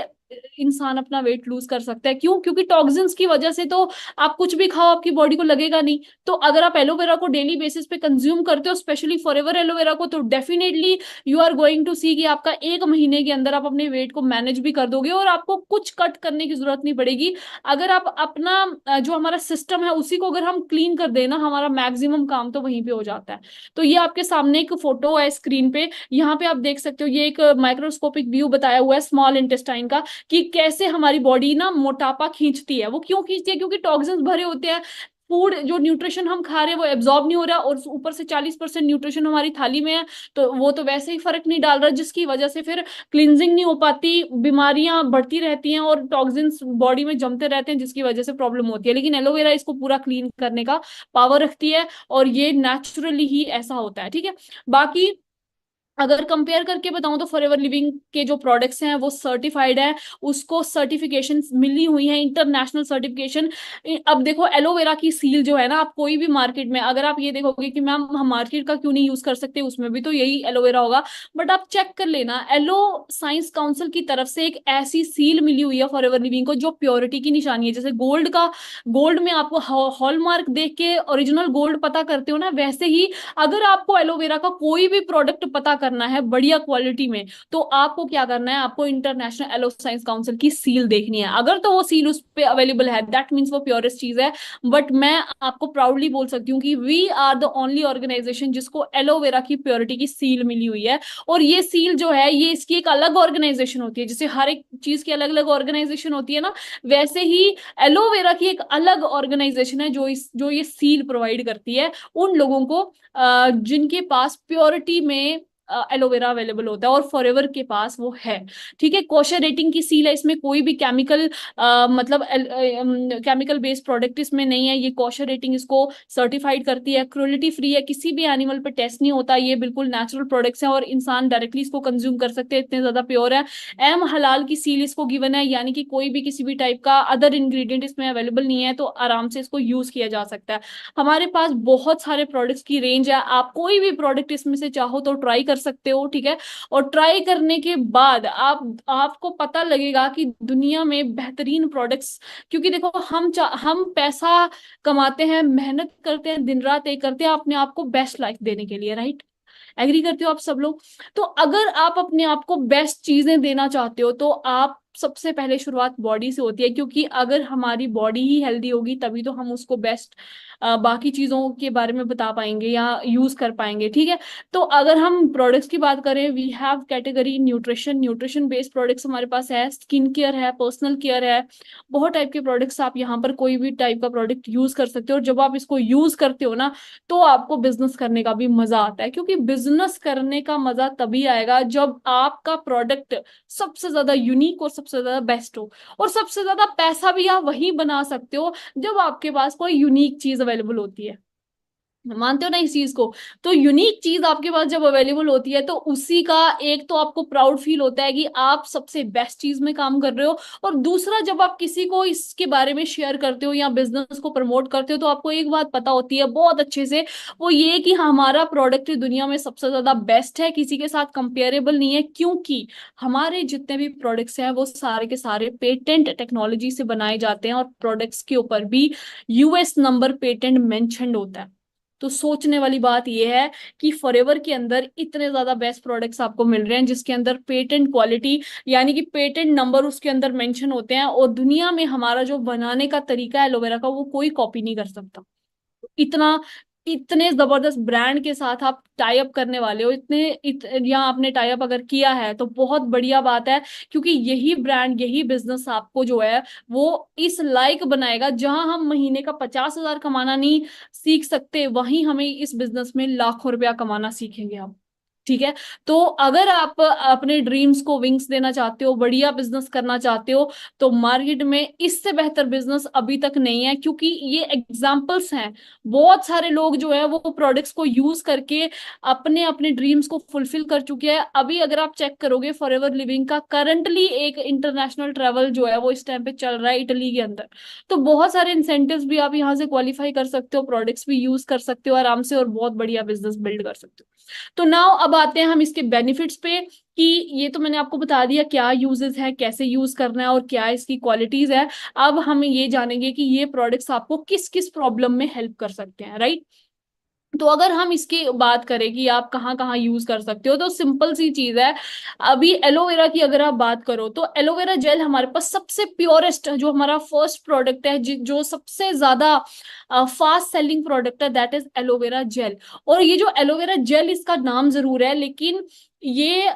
Speaker 1: इंसान अपना वेट लूज कर सकता है। क्यों? क्योंकि टॉक्सिन्स की वजह से तो आप कुछ भी खाओ आपकी बॉडी को लगेगा नहीं। तो अगर आप एलोवेरा को डेली बेसिस पे कंज्यूम करते हो, स्पेशली फॉरएवर एलोवेरा को, तो definitely you are going to see कि आपका 1 महीने के अंदर आप अपने वेट को मैनेज भी कर दोगे और आपको कुछ कट करने की जरूरत नहीं पड़ेगी। अगर आप अपना जो हमारा सिस्टम है उसी को अगर हम क्लीन कर देना, हमारा मैक्सिमम काम तो वहीं पे हो जाता है। तो ये आपके सामने एक फोटो है स्क्रीन पे, यहाँ पे आप देख सकते हो, ये एक माइक्रोस्कोपिक व्यू बताया हुआ है स्मॉल इंटेस्टाइन का, कि कैसे हमारी बॉडी ना मोटापा खींचती है। वो क्यों खींचती है? क्योंकि टॉक्सिन्स भरे होते हैं, फूड जो न्यूट्रिशन हम खा रहे हैं वो एब्जॉर्ब नहीं हो रहा, और ऊपर से 40% न्यूट्रिशन हमारी थाली में है, तो वो तो वैसे ही फर्क नहीं डाल रहा, जिसकी वजह से फिर क्लिनजिंग नहीं हो पाती, बीमारियां बढ़ती रहती हैं और टॉक्सिन्स बॉडी में जमते रहते हैं, जिसकी वजह से प्रॉब्लम होती है। लेकिन एलोवेरा इसको पूरा क्लीन करने का पावर रखती है और ये नेचुरली ही ऐसा होता है, ठीक है। बाकी अगर कंपेयर करके बताऊं तो फॉरएवर लिविंग के जो प्रोडक्ट्स हैं वो सर्टिफाइड है, उसको सर्टिफिकेशन मिली हुई है, इंटरनेशनल सर्टिफिकेशन। अब देखो एलोवेरा की सील जो है ना, आप कोई भी मार्केट में अगर आप ये देखोगे कि मैम हम मार्केट का क्यों नहीं यूज कर सकते, उसमें भी तो यही एलोवेरा होगा, बट आप चेक कर लेना, एलो साइंस काउंसिल की तरफ से एक ऐसी सील मिली हुई है फॉरएवर लिविंग को जो प्योरिटी की निशानी है। जैसे गोल्ड का, गोल्ड में आपको हॉलमार्क देख के ओरिजिनल गोल्ड पता करते हो ना, वैसे ही अगर आपको एलोवेरा का कोई भी प्रोडक्ट पता करना है बढ़िया क्वालिटी में, तो आपको क्या करना है, आपको इंटरनेशनल एलो साइंस काउंसिल की सील देखनी है। अगर तो वो सील उस पे अवेलेबल है, दैट मीन्स वो प्योरेस्ट चीज है। बट मैं आपको प्राउडली बोल सकती हूँ कि we are the only organisation जिसको एलोवेरा की प्योरिटी की सील मिली हुई है। और ये सील जो है ये इसकी एक अलग ऑर्गेनाइजेशन होती है, जैसे हर एक चीज की अलग अलग ऑर्गेनाइजेशन होती है ना, वैसे ही एलोवेरा की एक अलग ऑर्गेनाइजेशन है जो ये सील प्रोवाइड करती है उन लोगों को जिनके पास प्योरिटी में एलोवेरा अवेलेबल होता है और फॉरएवर के पास वो है। ठीक है, कॉशर रेटिंग की सील है, इसमें कोई भी केमिकल मतलब केमिकल बेस्ड प्रोडक्ट इसमें नहीं है। ये कॉशर रेटिंग इसको सर्टिफाइड करती है, क्रुएल्टी फ्री है, किसी भी एनिमल पे टेस्ट नहीं होता, ये बिल्कुल नेचुरल प्रोडक्ट्स हैं और इंसान डायरेक्टली इसको कंज्यूम कर सकते हैं, इतने ज्यादा प्योर है। एम हलाल की सील इसको गिवन है, यानी कि कोई भी किसी भी टाइप का अदर इंग्रेडिएंट इसमें अवेलेबल नहीं है, तो आराम से इसको यूज किया जा सकता है। हमारे पास बहुत सारे प्रोडक्ट्स की रेंज है, आप कोई भी प्रोडक्ट इसमें से चाहो तो ट्राई कर सकते हो। ठीक है, और ट्राई करने के बाद आपको पता लगेगा कि दुनिया में बेहतरीन प्रोडक्ट्स, क्योंकि देखो हम पैसा कमाते हैं, मेहनत करते हैं, दिन रात एक करते हैं अपने आप को बेस्ट लाइफ देने के लिए, राइट? एग्री करते हो आप सब लोग? तो अगर आप अपने आप को बेस्ट चीजें देना चाहते हो तो आप सबसे पहले शुरुआत बॉडी से होती है, क्योंकि अगर हमारी बॉडी ही हेल्दी होगी तभी तो हम उसको बेस्ट बाकी चीजों के बारे में बता पाएंगे या यूज कर पाएंगे। ठीक है, तो अगर हम प्रोडक्ट्स की बात करें, we have category nutrition, nutrition based products हमारे पास है, स्किन केयर है, पर्सनल केयर है, बहुत टाइप के प्रोडक्ट्स। आप यहाँ पर कोई भी टाइप का प्रोडक्ट यूज कर सकते हो, और जब आप इसको यूज करते हो ना तो आपको बिजनेस करने का भी मजा आता है, क्योंकि बिजनेस करने का मजा तभी आएगा जब आपका प्रोडक्ट सबसे ज्यादा यूनिक और सबसे ज्यादा बेस्ट हो। और सबसे ज्यादा पैसा भी आप वही बना सकते हो जब आपके पास कोई यूनिक चीज अवेलेबल होती है। मानते हो ना इस चीज को? तो यूनिक चीज आपके पास जब अवेलेबल होती है तो उसी का एक तो आपको प्राउड फील होता है कि आप सबसे बेस्ट चीज में काम कर रहे हो, और दूसरा जब आप किसी को इसके बारे में शेयर करते हो या बिजनेस को प्रमोट करते हो तो आपको एक बात पता होती है बहुत अच्छे से, वो ये कि हमारा प्रोडक्ट दुनिया में सबसे ज्यादा बेस्ट है, किसी के साथ कंपेरेबल नहीं है, क्योंकि हमारे जितने भी प्रोडक्ट्स हैं वो सारे के सारे पेटेंट टेक्नोलॉजी से बनाए जाते हैं, और प्रोडक्ट्स के ऊपर भी यूएस नंबर पेटेंट मेंशन्ड होता है। तो सोचने वाली बात यह है कि फॉरएवर के अंदर इतने ज्यादा बेस्ट प्रोडक्ट्स आपको मिल रहे हैं जिसके अंदर पेटेंट क्वालिटी यानी कि पेटेंट नंबर उसके अंदर मेंशन होते हैं, और दुनिया में हमारा जो बनाने का तरीका है एलोवेरा का वो कोई कॉपी नहीं कर सकता। इतना इतने जबरदस्त ब्रांड के साथ आप टाई अप करने वाले हो, या आपने टाई अप अगर किया है तो बहुत बढ़िया बात है, क्योंकि यही ब्रांड यही बिजनेस आपको जो है वो इस लायक बनाएगा, जहां हम महीने का 50,000 कमाना नहीं सीख सकते वहीं हमें इस बिजनेस में लाखों रुपया कमाना सीखेंगे आप। ठीक है, तो अगर आप अपने ड्रीम्स को विंग्स देना चाहते हो, बढ़िया बिजनेस करना चाहते हो, तो मार्केट में इससे बेहतर बिजनेस अभी तक नहीं है, क्योंकि ये एग्जाम्पल्स हैं। बहुत सारे लोग जो है वो प्रोडक्ट्स को यूज करके अपने अपने ड्रीम्स को फुलफिल कर चुके हैं। अभी अगर आप चेक करोगे फॉरएवर लिविंग का करंटली एक इंटरनेशनल ट्रेवल जो है वो इस टाइम पे चल रहा है इटली के अंदर, तो बहुत सारे इंसेंटिव्स भी आप यहाँ से क्वालिफाई कर सकते हो, प्रोडक्ट्स भी यूज कर सकते हो आराम से, और बहुत बढ़िया बिजनेस बिल्ड कर सकते हो। तो नाउ अब आते हैं हम इसके बेनिफिट्स पे, कि ये तो मैंने आपको बता दिया क्या यूजेस है, कैसे यूज करना है और क्या इसकी क्वालिटीज है। अब हम ये जानेंगे कि ये प्रोडक्ट्स आपको किस किस प्रॉब्लम में हेल्प कर सकते हैं, राइट? तो अगर हम इसकी बात करें कि आप कहाँ कहाँ यूज कर सकते हो, तो सिंपल सी चीज है। अभी एलोवेरा की अगर आप बात करो तो एलोवेरा जेल हमारे पास सबसे प्योरेस्ट जो हमारा फर्स्ट प्रोडक्ट है, जो सबसे ज्यादा फास्ट सेलिंग प्रोडक्ट है, दैट इज एलोवेरा जेल। और ये जो एलोवेरा जेल इसका नाम जरूर है, लेकिन ये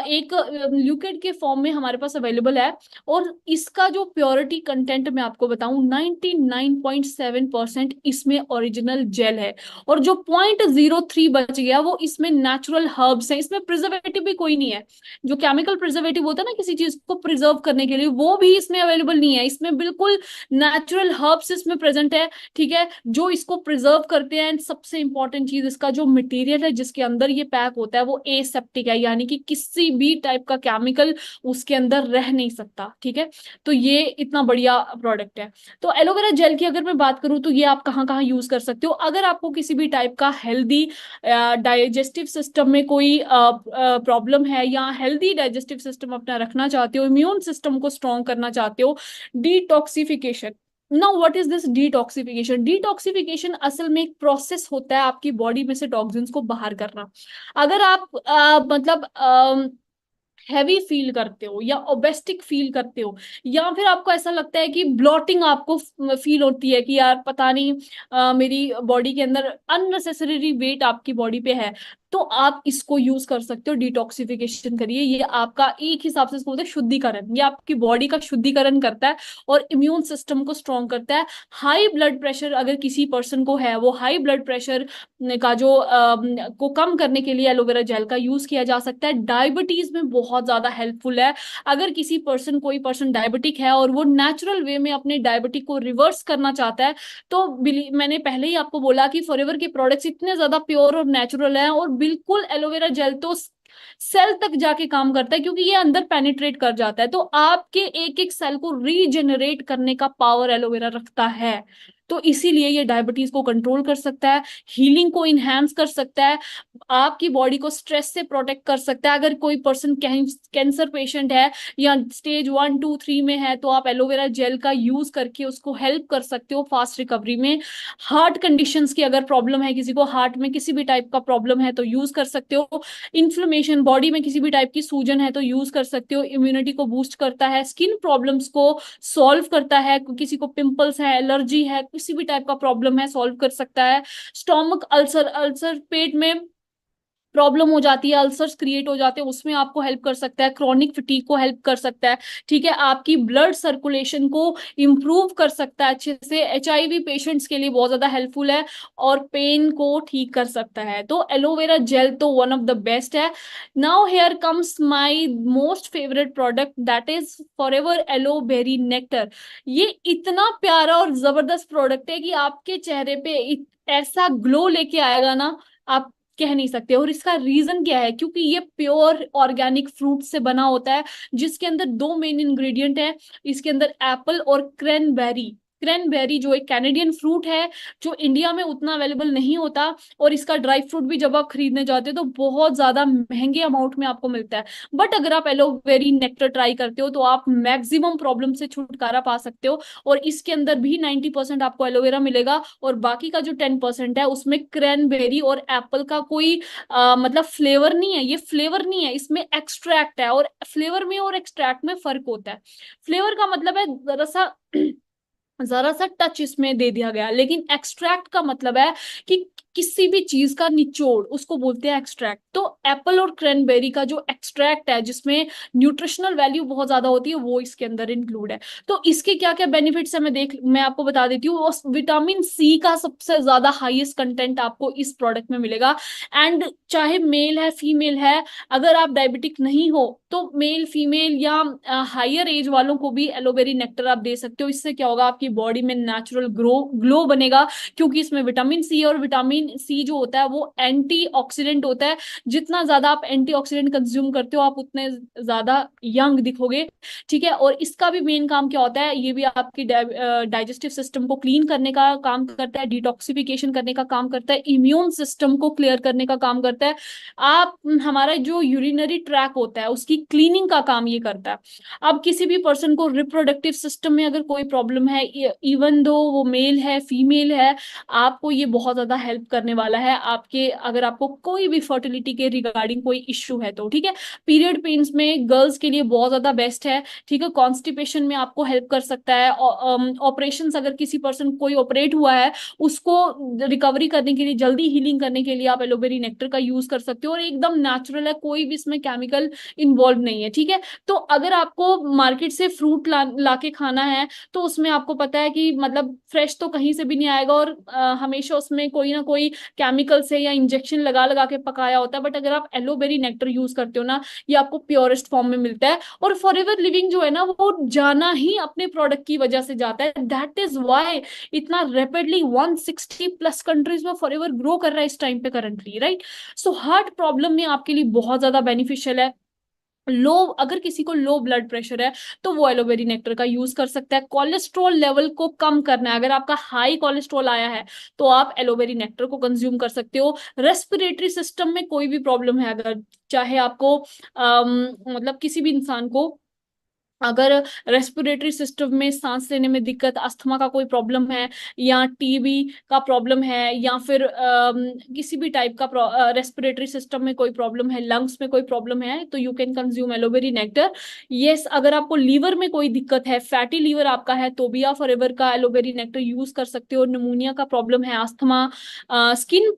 Speaker 1: एक लिक्विड के फॉर्म में हमारे पास अवेलेबल है, और इसका जो प्योरिटी कंटेंट मैं आपको बताऊं 99.7% इसमें ओरिजिनल जेल है, और जो 0.03 बच गया वो इसमें नेचुरल हर्ब्स हैं, इसमें प्रिजर्वेटिव भी कोई नहीं है। जो केमिकल प्रिजर्वेटिव होता है ना किसी चीज को प्रिजर्व करने के लिए, वो भी इसमें अवेलेबल नहीं है, इसमें बिल्कुल नेचुरल हर्ब्स इसमें प्रेजेंट है। ठीक है, जो इसको प्रिजर्व करते हैं, सबसे इंपॉर्टेंट चीज इसका जो मटेरियल है जिसके अंदर ये पैक होता है वो एसेप्टिक है, यानी कि किसी भी टाइप का केमिकल उसके अंदर रह नहीं सकता। ठीक है, तो ये इतना बढ़िया प्रोडक्ट है। तो एलोवेरा जेल की अगर मैं बात करूं तो ये आप कहाँ कहाँ यूज कर सकते हो, अगर आपको किसी भी टाइप का हेल्दी डाइजेस्टिव सिस्टम में कोई प्रॉब्लम है, या हेल्दी डाइजेस्टिव सिस्टम अपना रखना चाहते हो, इम्यून सिस्टम को स्ट्रॉन्ग करना चाहते हो, detoxification. Now what is this detoxification? Detoxification असल में एक प्रोसेस होता है आपकी बॉडी में से टॉक्सिन्स को बाहर करना। अगर आप मतलब हैवी फील करते हो या ओबेस्टिक फील करते हो, या फिर आपको ऐसा लगता है कि ब्लॉटिंग आपको फील होती है कि यार पता नहीं मेरी बॉडी के अंदर अननेसेसरी वेट आपकी बॉडी पे है, तो आप इसको यूज कर सकते हो, डिटॉक्सिफिकेशन करिए। ये आपका एक हिसाब से इसको बोलते हैं शुद्धिकरण, ये आपकी बॉडी का शुद्धिकरण करता है और इम्यून सिस्टम को स्ट्रॉन्ग करता है। हाई ब्लड प्रेशर अगर किसी पर्सन को है, वो हाई ब्लड प्रेशर का जो को कम करने के लिए एलोवेरा जेल का यूज किया जा सकता है। डायबिटीज में बहुत ज्यादा हेल्पफुल है। अगर किसी पर्सन कोई पर्सन डायबिटिक है और वो नेचुरल वे में अपने डायबिटिक को रिवर्स करना चाहता है, तो मैंने पहले ही आपको बोला कि फॉरएवर के प्रोडक्ट्स इतने ज्यादा प्योर और नेचुरल हैं, और बिल्कुल एलोवेरा जेल तो सेल तक जाके काम करता है, क्योंकि ये अंदर पेनिट्रेट कर जाता है। तो आपके एक एक सेल को रीजेनरेट करने का पावर एलोवेरा रखता है। तो इसीलिए ये डायबिटीज को कंट्रोल कर सकता है, हीलिंग को इनहेंस कर सकता है, आपकी बॉडी को स्ट्रेस से प्रोटेक्ट कर सकता है। अगर कोई पर्सन कैंसर पेशेंट है या स्टेज 1 2 3 में है, तो आप एलोवेरा जेल का यूज करके उसको हेल्प कर सकते हो फास्ट रिकवरी में। हार्ट कंडीशंस की अगर प्रॉब्लम है, किसी को हार्ट में किसी भी टाइप का प्रॉब्लम है, तो यूज कर सकते हो। इन्फ्लेमेशन, बॉडी में किसी भी टाइप की सूजन है, तो यूज कर सकते हो। इम्यूनिटी को बूस्ट करता है, स्किन प्रॉब्लम्स को सॉल्व करता है, किसी को पिंपल्स है, एलर्जी है, किसी भी टाइप का प्रॉब्लम है, सॉल्व कर सकता है। स्टोमक अल्सर, अल्सर पेट में प्रॉब्लम हो जाती है, अल्सर्स क्रिएट हो जाते हैं, उसमें आपको हेल्प कर सकता है। क्रॉनिक फटीग को हेल्प कर सकता है, ठीक है। आपकी ब्लड सर्कुलेशन को इंप्रूव कर सकता है अच्छे से। एचआईवी पेशेंट्स के लिए बहुत ज्यादा हेल्पफुल है, और पेन को ठीक कर सकता है। तो एलोवेरा जेल तो वन ऑफ द बेस्ट है। Now here comes my most favourite product, that is Forever एलोवेरी नेक्टर। ये इतना प्यारा और जबरदस्त प्रोडक्ट है कि आपके चेहरे पे ऐसा ग्लो लेके आएगा ना, आप कह नहीं सकते। और इसका रीजन क्या है, क्योंकि ये प्योर ऑर्गेनिक फ्रूट से बना होता है, जिसके अंदर दो मेन इंग्रेडिएंट है। इसके अंदर एप्पल और क्रैनबेरी। क्रैनबेरी जो एक कैनेडियन फ्रूट है, जो इंडिया में उतना अवेलेबल नहीं होता, और इसका ड्राई फ्रूट भी जब आप खरीदने जाते हो तो बहुत ज्यादा महंगे अमाउंट में आपको मिलता है। बट अगर आप एलोवेरी नेक्टर ट्राई करते हो, तो आप मैक्सिमम प्रॉब्लम से छुटकारा पा सकते हो। और इसके अंदर भी 90% आपको एलोवेरा मिलेगा, और बाकी का जो 10% है उसमें क्रैनबेरी और एप्पल का कोई मतलब फ्लेवर नहीं है। ये फ्लेवर नहीं है, इसमें एक्सट्रैक्ट है। और फ्लेवर में और एक्सट्रैक्ट में फर्क होता है। फ्लेवर का मतलब है जरा सा टच इसमें दे दिया गया, लेकिन एक्सट्रैक्ट का मतलब है कि किसी भी चीज का निचोड़, उसको बोलते हैं एक्सट्रैक्ट। तो एप्पल और क्रैनबेरी का जो एक्सट्रैक्ट है, जिसमें न्यूट्रिशनल वैल्यू बहुत ज्यादा होती है, वो इसके अंदर इंक्लूड है। तो इसके क्या क्या बेनिफिट्स है, मैं आपको बता देती हूँ। विटामिन सी का सबसे ज्यादा हाईएस्ट कंटेंट आपको इस प्रोडक्ट में मिलेगा। एंड चाहे मेल है फीमेल है, अगर आप डायबिटिक नहीं हो, तो मेल फीमेल या हायर एज वालों को भी एलोवेरी नेक्टर आप दे सकते हो। इससे क्या होगा, आपकी बॉडी में नेचुरल ग्लो बनेगा, क्योंकि इसमें विटामिन सी, और विटामिन सी जो होता है वो एंटीऑक्सीडेंट होता है। जितना ज्यादा आप एंटीऑक्सीडेंट कंज्यूम करते हो, आप उतने ज्यादा यंग दिखोगे, ठीक है। और इसका भी मेन काम क्या होता है, ये भी आपकी डाइजेस्टिव सिस्टम को क्लीन करने का काम करता है, डिटॉक्सिफिकेशन करने का काम करता है, इम्यून सिस्टम को क्लियर करने का काम करता है। आप हमारा जो यूरिनरी ट्रैक होता है, उसकी क्लीनिंग का काम ये करता है। अब किसी भी पर्सन को रिप्रोडक्टिव सिस्टम में अगर कोई प्रॉब्लम है, इवन दो वो मेल है फीमेल है, आपको ये बहुत ज्यादा हेल्प करने वाला है। आपके अगर आपको कोई भी फर्टिलिटी के रिगार्डिंग कोई इश्यू है, तो ठीक है। पीरियड पेन्स में गर्ल्स के लिए बहुत ज्यादा बेस्ट है, ठीक है। कॉन्स्टिपेशन में आपको हेल्प कर सकता है। ऑपरेशन अगर किसी पर्सन कोई ऑपरेट हुआ है, उसको रिकवरी करने के लिए, जल्दी हीलिंग करने के लिए आप एलोवेरी नेक्टर का यूज कर सकते हो। और एकदम नेचुरल है, कोई भी इसमें केमिकल इन्वॉल्व नहीं है, ठीक है। तो अगर आपको मार्केट से फ्रूट लाके खाना है, तो उसमें आपको पता है कि मतलब फ्रेश तो कहीं से भी नहीं आएगा, और हमेशा उसमें कोई ना कोई केमिकल से या इंजेक्शन लगा लगा के पकाया होता है। बट अगर आप एलोवेरी नेक्टर यूज करते हो ना, ये आपको प्योरेस्ट फॉर्म में मिलता है। और फॉरएवर लिविंग जो है ना, वो जाना ही अपने प्रोडक्ट की वजह से जाता है। दैट इज वाई इतना रैपिडली 160+ कंट्रीज में फॉरएवर ग्रो कर रहा है इस टाइम पे currently, right. So heart problem में आपके लिए बहुत ज्यादा बेनिफिशियल है। लो अगर किसी को लो ब्लड प्रेशर है, तो वो एलोवेरी नेक्टर का यूज कर सकता है। कोलेस्ट्रॉल लेवल को कम करना है, अगर आपका हाई कोलेस्ट्रॉल आया है, तो आप एलोवेरी नेक्टर को कंज्यूम कर सकते हो। रेस्पिरेटरी सिस्टम में कोई भी प्रॉब्लम है, अगर चाहे आपको मतलब किसी भी इंसान को अगर रेस्पिरेटरी सिस्टम में सांस लेने में दिक्कत, अस्थमा का कोई प्रॉब्लम है, या टीबी का प्रॉब्लम है, या फिर किसी भी टाइप का रेस्पिरेटरी सिस्टम में कोई प्रॉब्लम है, लंग्स में कोई प्रॉब्लम है, तो यू कैन कंज्यूम एलोवेरी नेक्टर। यस, अगर आपको लीवर में कोई दिक्कत है, फैटी लीवर आपका है, तो भी आप फॉरएवर का एलोवेरी नेक्टर यूज कर सकते हो। निमोनिया का प्रॉब्लम है, अस्थमा, स्किन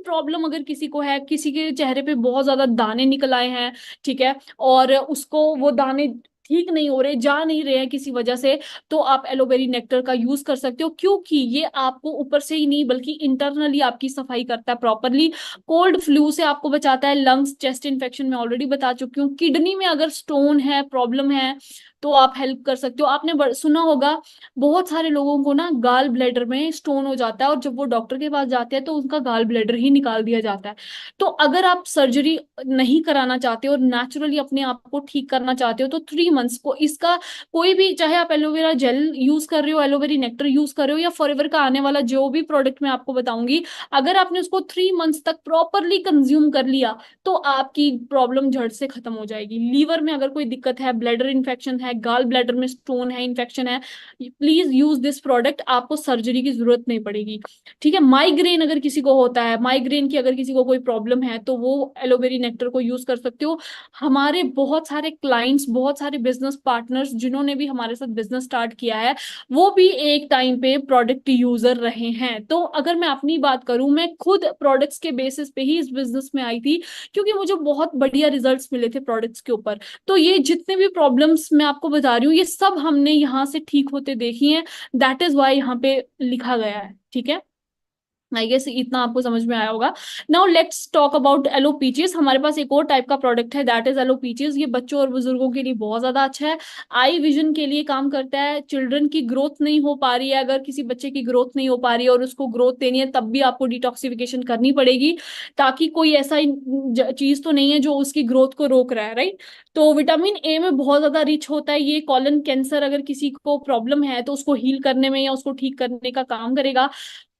Speaker 1: प्रॉब्लम अगर किसी को है, किसी के चेहरे पे बहुत ज्यादा दाने निकल आए हैं, ठीक है, और उसको वो दाने ठीक नहीं हो रहे, जा नहीं रहे हैं किसी वजह से, तो आप एलोवेरी नेक्टर का यूज कर सकते हो, क्योंकि ये आपको ऊपर से ही नहीं बल्कि इंटरनली आपकी सफाई करता है प्रॉपरली। कोल्ड फ्लू से आपको बचाता है, लंग्स, चेस्ट इन्फेक्शन में ऑलरेडी बता चुकी हूँ। किडनी में अगर स्टोन है, प्रॉब्लम है, तो आप हेल्प कर सकते हो। आपने सुना होगा बहुत सारे लोगों को ना गाल ब्लैडर में स्टोन हो जाता है, और जब वो डॉक्टर के पास जाते हैं तो उनका गाल ब्लैडर ही निकाल दिया जाता है। तो अगर आप सर्जरी नहीं कराना चाहते हो और नेचुरली अपने आप को ठीक करना चाहते हो, तो 3 मंथ्स को इसका कोई भी, चाहे आप एलोवेरा जेल यूज कर रहे हो, एलोवेरी नेक्टर यूज कर रहे हो, या फॉरएवर का आने वाला जो भी प्रोडक्ट मैं आपको बताऊंगी, अगर आपने उसको 3 मंथ्स तक प्रॉपरली कंज्यूम कर लिया, तो आपकी प्रॉब्लम जड़ से खत्म हो जाएगी। लीवर में अगर कोई दिक्कत है, ब्लैडर इन्फेक्शन है, गाल ब्लैडर में स्टोन है, इन्फेक्शन है, प्लीज यूज दिस प्रोडक्ट, आपको सर्जरी की जरूरत नहीं पड़ेगी। ठीक है, माइग्रेन अगर किसी को होता है, माइग्रेन की अगर किसी को कोई प्रॉब्लम है, तो वो एलोवेरी नेक्टर को यूज कर सकते हो। हमारे बहुत सारे क्लाइंट्स, बहुत सारे बिजनेस पार्टनर्स जिन्होंने भी हमारे साथ बिजनेस स्टार्ट किया है, वो भी एक टाइम पे प्रोडक्ट यूजर रहे हैं। तो अगर मैं अपनी बात करूं, मैं खुद प्रोडक्ट्स के बेसिस पे ही इस बिजनेस में आई थी, क्योंकि मुझे बहुत बढ़िया रिजल्ट्स मिले थे प्रोडक्ट्स के ऊपर। तो ये जितने भी प्रॉब्लम्स मैं आपको बता रही हूँ, ये सब हमने यहाँ से ठीक होते देखी हैं। दैट इज वाई यहाँ पे लिखा गया है, ठीक है। आई गेस इतना आपको समझ में आया होगा। Now let's talk about aloe peaches. हमारे पास एक और टाइप का प्रोडक्ट है, दैट इज एलोपीचीज। ये बच्चों और बुजुर्गों के लिए बहुत ज्यादा अच्छा है, आई विजन के लिए काम करता है। चिल्ड्रन की ग्रोथ नहीं हो पा रही है, अगर किसी बच्चे की ग्रोथ नहीं हो पा रही है और उसको ग्रोथ देनी है, तब भी आपको डिटॉक्सिफिकेशन करनी पड़ेगी, ताकि कोई ऐसा चीज तो नहीं है जो उसकी ग्रोथ को रोक रहा है, राइट। तो विटामिन ए में बहुत ज्यादा रिच होता है ये। कॉलन कैंसर अगर किसी को प्रॉब्लम है, तो उसको हील करने में या उसको ठीक करने का काम करेगा।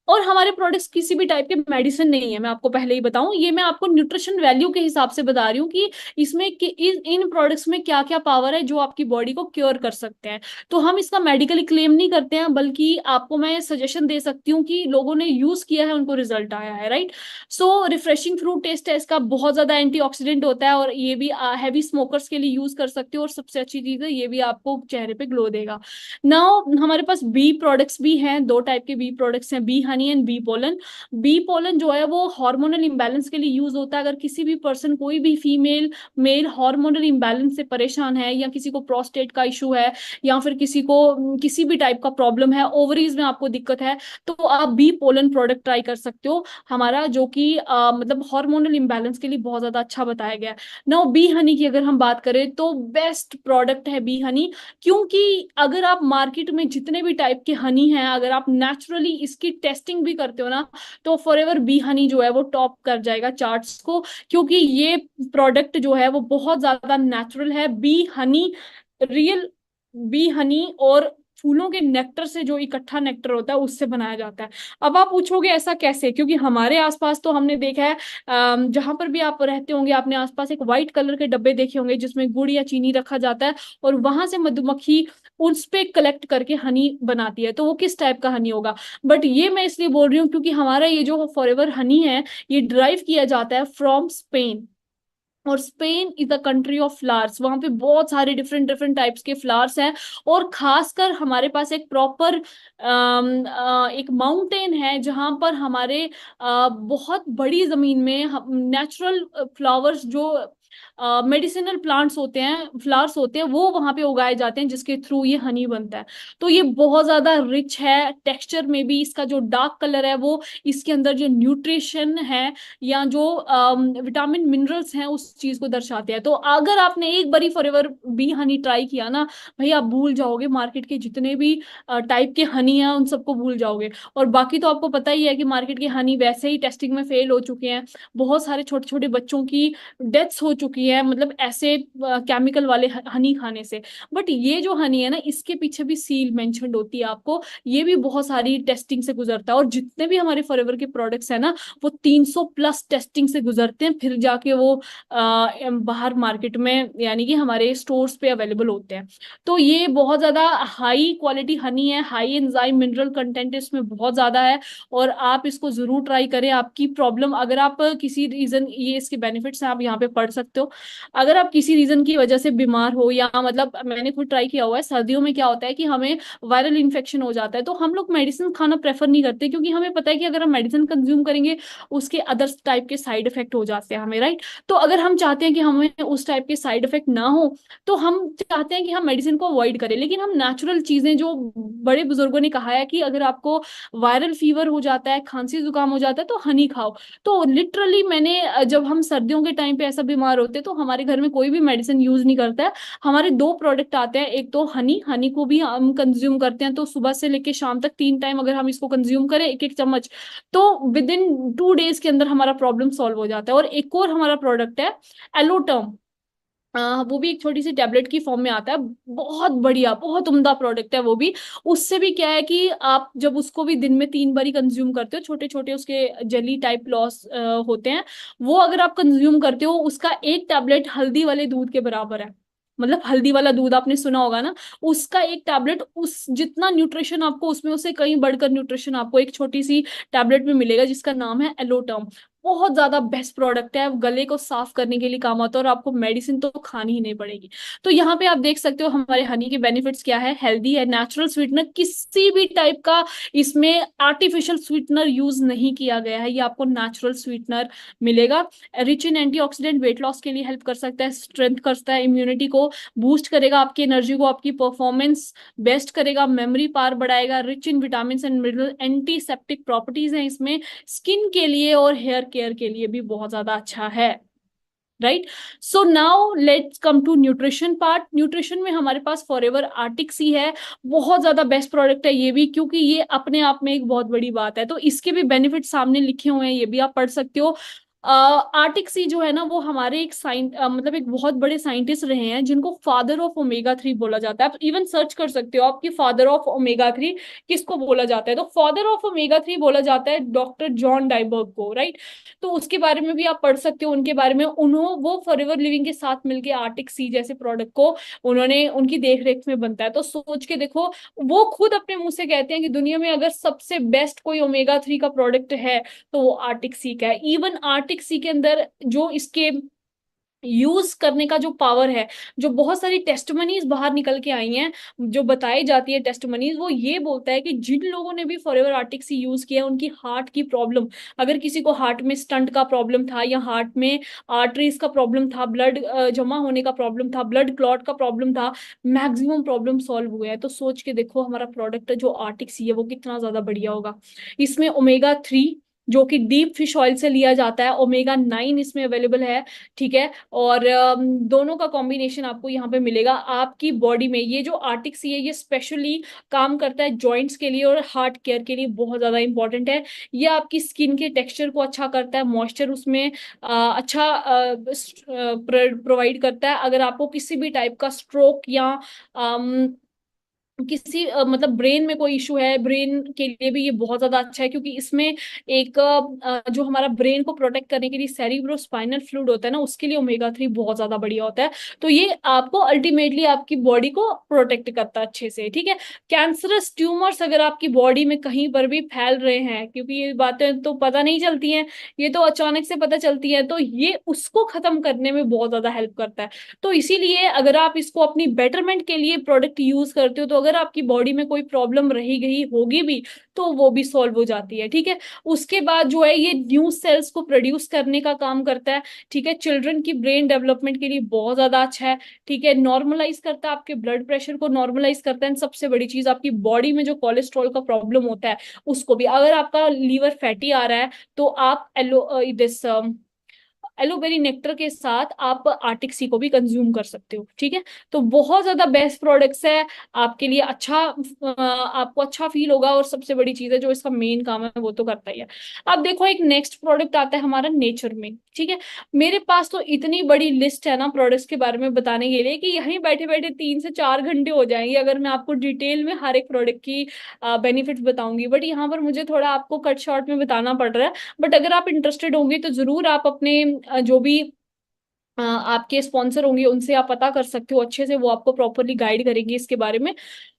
Speaker 1: और हमारे प्रोडक्ट्स किसी भी टाइप के मेडिसिन नहीं है, मैं आपको पहले ही बताऊं। ये मैं आपको न्यूट्रिशन वैल्यू के हिसाब से बता रही हूँ कि इसमें इन प्रोडक्ट्स में क्या क्या पावर है जो आपकी बॉडी को क्योर कर सकते हैं। तो हम इसका मेडिकली क्लेम नहीं करते हैं, बल्कि आपको मैं सजेशन दे सकती हूँ कि लोगों ने यूज किया है, उनको रिजल्ट आया है, right. So refreshing fruit taste है इसका, बहुत ज्यादा एंटीऑक्सीडेंट होता है, और ये भी हैवी स्मोकर्स के लिए यूज कर सकते हो। और सबसे अच्छी चीज है, ये भी आपको चेहरे पे ग्लो देगा। नाउ हमारे पास बी प्रोडक्ट्स भी हैं, दो टाइप के बी प्रोडक्ट्स हैं, B honey and bee pollen. Bee pollen जो है वो हार्मोनल इम्बैलेंस के लिए यूज होता है। अगर किसी भी पर्सन, कोई भी फीमेल मेल हार्मोनल इम्बैलेंस से परेशान है, या किसी को प्रोस्टेट का इशू है, या फिर किसी को किसी भी टाइप का प्रॉब्लम है, ओवरीज में आपको दिक्कत है, तो आप बी पोलन प्रोडक्ट ट्राई कर सकते हो हमारा, जो कि मतलब हार्मोनल इम्बैलेंस के लिए बहुत ज्यादा अच्छा बताया गया है। नाउ बी हनी की अगर हम बात करें, तो बेस्ट प्रोडक्ट है बी हनी। क्योंकि अगर आप मार्केट में जितने भी टाइप के हनी हैं, अगर आप नेचुरली इसकी टेस्टिंग भी करते हो ना, तो फॉरएवर बी हनी जो है वो टॉप कर जाएगा चार्ट्स को। क्योंकि ये प्रोडक्ट जो है वो बहुत ज्यादा नेचुरल है। B Honey, real B Honey और फूलों के नेक्टर से जो इकट्ठा नेक्टर होता है, उससे बनाया जाता है। अब आप पूछोगे ऐसा कैसे, क्योंकि हमारे आसपास तो हमने देखा है, जहां पर भी आप रहते होंगे, आपने आसपास एक व्हाइट कलर के डब्बे देखे होंगे जिसमें गुड़ या चीनी रखा जाता है, और वहां से मधुमक्खी उस पे कलेक्ट करके हनी बनाती है। तो वो किस टाइप का हनी होगा। बट ये मैं इसलिए बोल रही हूँ क्योंकि हमारा ये जो फॉरएवर हनी है, ये ड्राइव किया जाता है फ्रॉम स्पेन। और Spain is the country of flowers, वहां पे बहुत सारे डिफरेंट डिफरेंट टाइप्स के फ्लावर्स हैं। और खासकर हमारे पास एक प्रॉपर एक माउंटेन है, जहां पर हमारे बहुत बड़ी जमीन में नेचुरल फ्लावर्स, जो मेडिसिनल प्लांट्स होते हैं, फ्लावर्स होते हैं, वो वहां पे उगाए जाते हैं, जिसके थ्रू ये हनी बनता है। तो ये बहुत ज्यादा रिच है टेक्सचर में भी। इसका जो डार्क कलर है, वो इसके अंदर जो न्यूट्रिशन है या जो विटामिन मिनरल्स हैं, उस चीज को दर्शाते हैं। तो अगर आपने एक बारी फॉरएवर बी हनी ट्राई किया ना, भाई आप भूल जाओगे मार्केट के जितने भी टाइप के हनी हैं, उन सबको भूल जाओगे। और बाकी तो आपको पता ही है कि मार्केट के हनी वैसे ही टेस्टिंग में फेल हो चुके हैं, बहुत सारे छोटे छोटे बच्चों की डेथ्स हो चुकी हैं, मतलब ऐसे केमिकल वाले हनी खाने से। बट ये जो हनी है ना, इसके पीछे भी सील मेंशन्ड होती है आपको, ये भी बहुत सारी टेस्टिंग से गुजरता है। और जितने भी हमारे फॉरएवर के प्रोडक्ट्स है ना, वो 300 प्लस टेस्टिंग से गुजरते हैं, फिर जाके वो बाहर मार्केट में यानी कि हमारे स्टोर्स पे अवेलेबल होते हैं। तो ये बहुत ज्यादा हाई क्वालिटी हनी है, हाई एंजाइम मिनरल कंटेंट इसमें बहुत ज्यादा है। और आप इसको जरूर ट्राई करें। आपकी प्रॉब्लम, अगर आप किसी रीजन, ये इसके बेनिफिट्स हैं, आप यहाँ पे पढ़ सकते हो। अगर आप किसी रीजन की वजह से बीमार हो, या मतलब मैंने खुद ट्राई किया हुआ है, सर्दियों में क्या होता है कि हमें वायरल इन्फेक्शन हो जाता है, तो हम लोग मेडिसिन खाना प्रेफर नहीं करते, क्योंकि हमें पता है कि अगर हम मेडिसिन कंज्यूम करेंगे उसके अदर टाइप के साइड इफेक्ट हो जाते हैं हमें, राइट। तो अगर हम चाहते हैं कि हमें उस टाइप के साइड इफेक्ट ना हो, तो हम चाहते हैं कि हम मेडिसिन को अवॉइड करें। लेकिन हम नेचुरल चीजें, जो बड़े बुजुर्गों ने कहा है कि अगर आपको वायरल फीवर हो जाता है, खांसी जुकाम हो जाता है, तो हनी खाओ। तो लिटरली मैंने जब हम सर्दियों के टाइम पे ऐसा बीमार होते हैं, तो हमारे घर में कोई भी मेडिसिन यूज नहीं करता है। हमारे दो प्रोडक्ट आते हैं, एक तो हनी, हनी को भी हम कंज्यूम करते हैं, तो सुबह से लेके शाम तक 3 टाइम अगर हम इसको कंज्यूम करें, एक एक चम्मच, तो विद इन 2 डेज के अंदर हमारा प्रॉब्लम सॉल्व हो जाता है। और एक और हमारा प्रोडक्ट है एलोटर्म। वो भी एक छोटी सी टैबलेट की फॉर्म में आता है, बहुत बढ़िया, बहुत उम्दा प्रोडक्ट है वो भी। उससे भी क्या है कि आप जब उसको भी दिन में 3 बार ही कंज्यूम करते हो, छोटे छोटे उसके जेली टाइप लॉस होते हैं, वो अगर आप कंज्यूम करते हो, उसका एक टैबलेट हल्दी वाले दूध के बराबर है। मतलब हल्दी वाला दूध आपने सुना होगा ना, उसका एक टैबलेट, उस जितना न्यूट्रिशन आपको उसमें, उससे कहीं बढ़कर न्यूट्रिशन आपको एक छोटी सी टैबलेट में मिलेगा, जिसका नाम है एलोटर्म। बहुत ज्यादा बेस्ट प्रोडक्ट है, गले को साफ करने के लिए काम आता है, और आपको मेडिसिन तो खानी ही नहीं पड़ेगी। तो यहाँ पे आप देख सकते हो हमारे हनी के बेनिफिट्स क्या है। हेल्दी है, नेचुरल स्वीटनर, किसी भी टाइप का इसमें आर्टिफिशियल स्वीटनर यूज नहीं किया गया है, ये आपको नेचुरल स्वीटनर मिलेगा। Rich in antioxidant, weight loss के लिए हेल्प कर सकता है, स्ट्रेंथ करता है, इम्यूनिटी को बूस्ट करेगा, आपकी एनर्जी को, आपकी परफॉर्मेंस बेस्ट करेगा, मेमोरी पावर बढ़ाएगा। Rich in vitamin and mineral, antiseptic properties हैं इसमें, स्किन के लिए और हेयर केयर के लिए भी बहुत ज्यादा अच्छा है, right. So now let's come to nutrition part. Nutrition में हमारे पास फॉरएवर आर्टिक सी है, बहुत ज्यादा बेस्ट प्रोडक्ट है ये भी, क्योंकि ये अपने आप में एक बहुत बड़ी बात है। तो इसके भी बेनिफिट सामने लिखे हुए हैं, ये भी आप पढ़ सकते हो। आर्टिक सी जो है ना, वो हमारे एक मतलब एक बहुत बड़े साइंटिस्ट रहे हैं, जिनको फादर ऑफ ओमेगा 3 बोला जाता है। आप इवन सर्च कर सकते हो आपकी फादर ऑफ ओमेगा 3 किसको बोला जाता है, तो फादर ऑफ ओमेगा 3 बोला जाता है डॉक्टर जॉन डाइबर्ग को, राइट। तो उसके बारे में भी आप पढ़ सकते हो, उनके बारे में। उन्होंने वो फॉरएवर लिविंग के साथ मिलके आर्टिक सी जैसे प्रोडक्ट को उन्होंने, उनकी देख रेख में बनता है। तो सोच के देखो, वो खुद अपने मुंह से कहते हैं कि दुनिया में अगर सबसे बेस्ट कोई ओमेगा 3 का प्रोडक्ट है, तो वो आर्टिक सी का है। इवन आर्टिक सी के अंदर जो इसके यूज करने का जो पावर है, जो बहुत सारी टेस्टमनीज बाहर निकल के आई हैं, जो बताई जाती है टेस्टमनीज, वो ये बोलता है कि जिन लोगों ने भी फॉरएवर आर्टिक सी यूज किया, उनकी हार्ट की प्रॉब्लम, अगर किसी को हार्ट में स्टंट का प्रॉब्लम था, या हार्ट में आर्टरीज का प्रॉब्लम था, ब्लड जमा होने का प्रॉब्लम था, ब्लड क्लॉट का प्रॉब्लम था, मैक्सिमम प्रॉब्लम सॉल्व हुए हैं। तो सोच के देखो हमारा प्रोडक्ट जो आर्टिक सी है, वो कितना ज्यादा बढ़िया होगा। इसमें ओमेगा 3, जो कि डीप फिश ऑयल से लिया जाता है, ओमेगा 9 इसमें अवेलेबल है, ठीक है। और दोनों का कॉम्बिनेशन आपको यहाँ पे मिलेगा आपकी बॉडी में। ये जो आर्टिक सी है, ये स्पेशली काम करता है जॉइंट्स के लिए और हार्ट केयर के लिए, बहुत ज्यादा इंपॉर्टेंट है। ये आपकी स्किन के टेक्सचर को अच्छा करता है, मॉइस्चर उसमें अच्छा प्रोवाइड करता है। अगर आपको किसी भी टाइप का स्ट्रोक या किसी मतलब ब्रेन में कोई इशू है, ब्रेन के लिए भी ये बहुत ज्यादा अच्छा है, क्योंकि इसमें एक जो हमारा ब्रेन को प्रोटेक्ट करने के लिए सेरिब्रो स्पाइनल फ्लूइड होता है ना, उसके लिए ओमेगा 3 बहुत ज्यादा बढ़िया होता है। तो ये आपको अल्टीमेटली आपकी बॉडी को प्रोटेक्ट करता है अच्छे से, ठीक है। कैंसरस ट्यूमर्स अगर आपकी बॉडी में कहीं पर भी फैल रहे हैं, क्योंकि ये बातें तो पता नहीं चलती हैं, ये तो अचानक से पता चलती है, तो ये उसको खत्म करने में बहुत ज्यादा हेल्प करता है। तो इसीलिए अगर आप इसको अपनी बेटरमेंट के लिए प्रोडक्ट यूज करते हो, तो अगर आपकी बॉडी में कोई प्रॉब्लम रही गई होगी भी, तो वो भी सॉल्व हो जाती है, ठीक है। उसके बाद जो है, ये न्यू सेल्स को प्रोड्यूस करने का काम करता है, ठीक है। चिल्ड्रन की ब्रेन डेवलपमेंट के लिए बहुत ज्यादा अच्छा है, ठीक है। नॉर्मलाइज करता है, आपके ब्लड प्रेशर को नॉर्मलाइज करता है। सबसे बड़ी चीज, आपकी बॉडी में जो कोलेस्ट्रॉल का प्रॉब्लम होता है, उसको भी, अगर आपका लीवर फैटी आ रहा है, तो आप एलो दिस एलोवेरी नेक्टर के साथ आप आर्टिक सी को भी कंज्यूम कर सकते हो। ठीक है, तो बहुत ज्यादा बेस्ट प्रोडक्ट्स है आपके लिए। अच्छा आपको अच्छा फील होगा, और सबसे बड़ी चीज है जो इसका मेन काम है वो तो करता ही है। अब देखो एक नेक्स्ट प्रोडक्ट आता है हमारा नेचर में। ठीक है, मेरे पास तो इतनी बड़ी लिस्ट है ना प्रोडक्ट्स के बारे में बताने के लिए कि यहीं बैठे बैठे 3 से 4 घंटे हो जाएंगे अगर मैं आपको डिटेल में हर एक प्रोडक्ट की बेनिफिट्स बताऊंगी, बट यहाँ पर मुझे थोड़ा आपको कट शॉर्ट में बताना पड़ रहा है। बट अगर आप इंटरेस्टेड होंगे तो जरूर आप अपने जो भी आपके स्पॉन्सर होंगे उनसे आप पता कर सकते हो अच्छे से, वो आपको प्रॉपरली गाइड करेंगे इसके बारे में।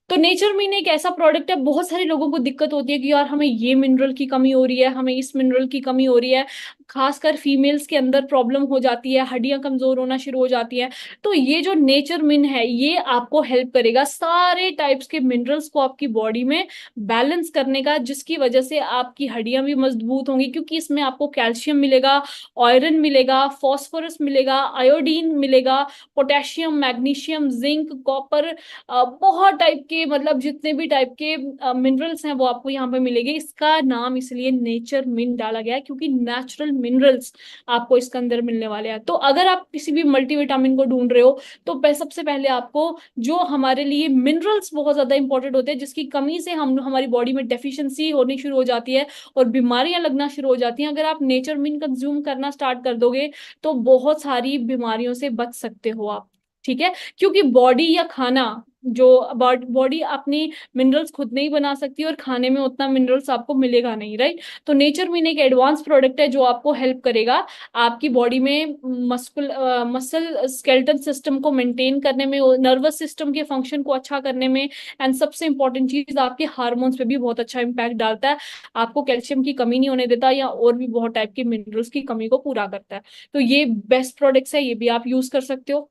Speaker 1: तो नेचर मीन एक ऐसा प्रोडक्ट है, बहुत सारे लोगों को दिक्कत होती है कि यार हमें ये मिनरल की कमी हो रही है, हमें इस मिनरल की कमी हो रही है। खासकर फीमेल्स के अंदर प्रॉब्लम हो जाती है, हड्डियां कमजोर होना शुरू हो जाती हैं। तो ये जो नेचर मिन है ये आपको हेल्प करेगा सारे टाइप्स के मिनरल्स को आपकी बॉडी में बैलेंस करने का, जिसकी वजह से आपकी हड्डियां भी मजबूत होंगी, क्योंकि इसमें आपको कैल्शियम मिलेगा, आयरन मिलेगा, फॉस्फोरस मिलेगा, आयोडीन मिलेगा, पोटेशियम, मैग्नीशियम, जिंक, कॉपर, बहुत टाइप के मतलब जितने भी टाइप के मिनरल्स हैं वो आपको यहाँ पे मिलेंगे। इसका नाम इसलिए नेचर मिन डाला गया है क्योंकि नेचुरल मिनरल्स आपको इसके अंदर मिलने वाले हैं। तो अगर आप किसी भी मल्टीविटामिन को ढूंढ रहे हो तो सबसे पहले आपको जो हमारे लिए मिनरल्स बहुत ज्यादा इंपॉर्टेंट होते हैं, जिसकी कमी से हम हमारी बॉडी में डेफिशिएंसी होनी शुरू हो जाती है और बीमारियां लगना शुरू हो जाती हैं, अगर आप नेचर मिन कंज्यूम करना स्टार्ट कर दोगे तो बहुत सारी बीमारियों से बच सकते हो आप। ठीक है, क्योंकि बॉडी या खाना जो बॉडी अपनी मिनरल्स खुद नहीं बना सकती और खाने में उतना मिनरल्स आपको मिलेगा नहीं, राइट। तो नेचर मीन एक एडवांस प्रोडक्ट है जो आपको हेल्प करेगा आपकी बॉडी में मसल स्केलेटल सिस्टम को मेंटेन करने में, नर्वस सिस्टम के फंक्शन को अच्छा करने में, एंड सबसे इंपॉर्टेंट चीज आपके हार्मोन्स पे भी बहुत अच्छा इंपैक्ट डालता है। आपको कैल्शियम की कमी नहीं होने देता या और भी बहुत टाइप के मिनरल्स की कमी को पूरा करता है। तो ये बेस्ट प्रोडक्ट्स है, ये भी आप यूज कर सकते हो।